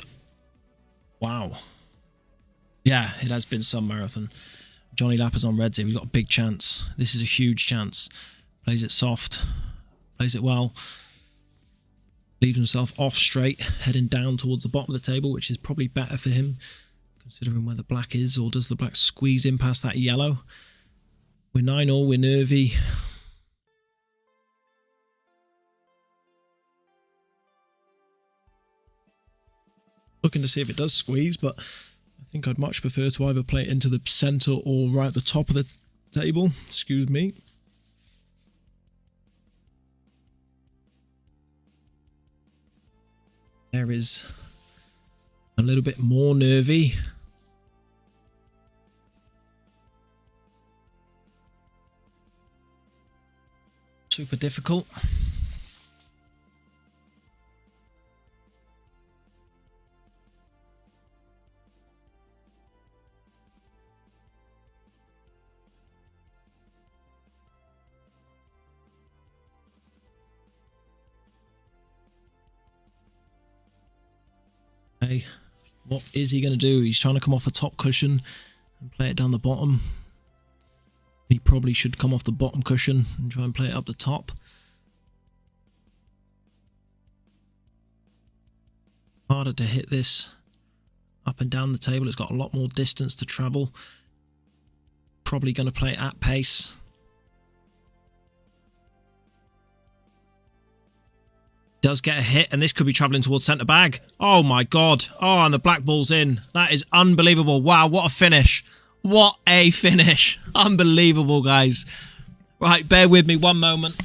wow. Yeah, it has been some marathon. Johnny Lapper's on reds here. We've got a big chance. This is a huge chance. Plays it soft. Plays it well. Leaves himself off straight, heading down towards the bottom of the table, which is probably better for him, considering where the black is. Or does the black squeeze in past that yellow? We're 9-all, we're nervy. Looking to see if it does squeeze, but I think I'd much prefer to either play it into the center or right at the top of the table. Excuse me. There is a little bit more nervy. Super difficult. Okay, what is he going to do? He's trying to come off the top cushion and play it down the bottom. He probably should come off the bottom cushion and try and play it up the top. Harder to hit this up and down the table. It's got a lot more distance to travel. Probably going to play it at pace. Does get a hit, and this could be travelling towards centre bag. Oh my god. Oh, and the black ball's in. That is unbelievable. Wow, what a finish. What a finish. Unbelievable, guys. Right, bear with me one moment.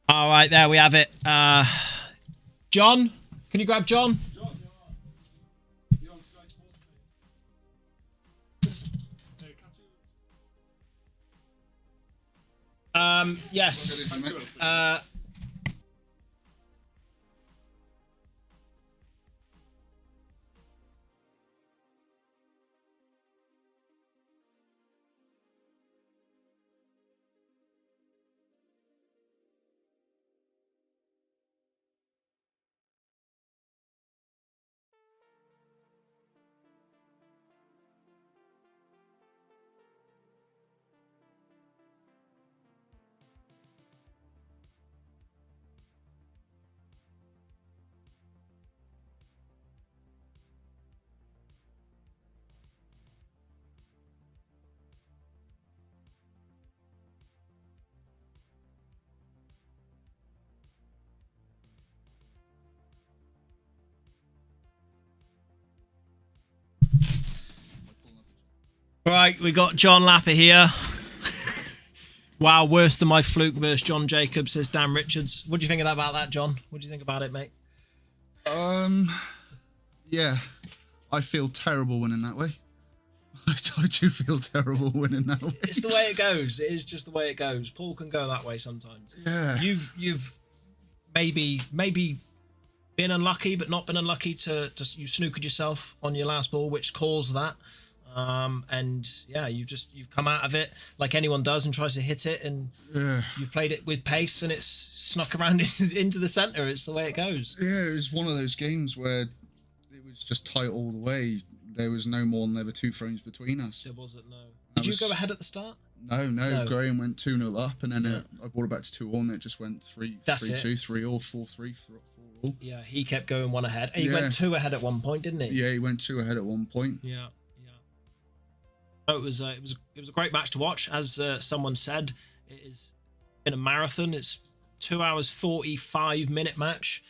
All right, there we have it. John, can you grab John? Yes. Right, we got Gibson-Lapper here. Wow, worse than my Fluke versus John Jacobs, says Dan Richards. What do you think about that, John? What do you think about it, mate? Yeah, I feel terrible winning that way. I do feel terrible winning that way. It's the way it goes. It is just the way it goes. Paul can go that way sometimes. Yeah. You've maybe been unlucky, but not been unlucky to you snookered yourself on your last ball, which caused that. And yeah, you've come out of it like anyone does and tries to hit it, and you've played it with pace, and it's snuck around into the centre. It's the way it goes. Yeah, it was one of those games where it was just tight all the way. There was no more than ever 2 frames between us. There wasn't, no. Did you go ahead at the start? No. Graham went 2-0 up, and then I brought it back to 2-all, and it just went 3-2, 3-all, 4-3, 4-all. Yeah, he kept going 1 ahead. He went 2 ahead at one point, didn't he? Yeah, he went 2 ahead at one point. Yeah. Oh, it was a great match to watch. As someone said, it is in a marathon. It's 2 hours 45-minute match.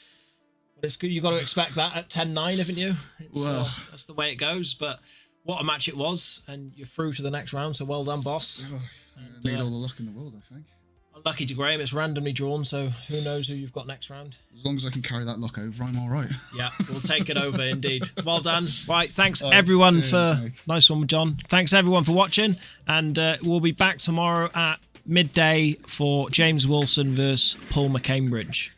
But it's good. You've got to expect that at 10-9, haven't you? Well, that's the way it goes. But what a match it was, and you're through to the next round. So well done, boss. Need all the luck in the world, I think. Unlucky to Graham, it's randomly drawn, so who knows who you've got next round. As long as I can carry that luck over, I'm all right. Yeah, we'll take it over, indeed. Well done. Right, thanks everyone nice one, John. Thanks everyone for watching, and we'll be back tomorrow at midday for James Wilson versus Paul McCambridge.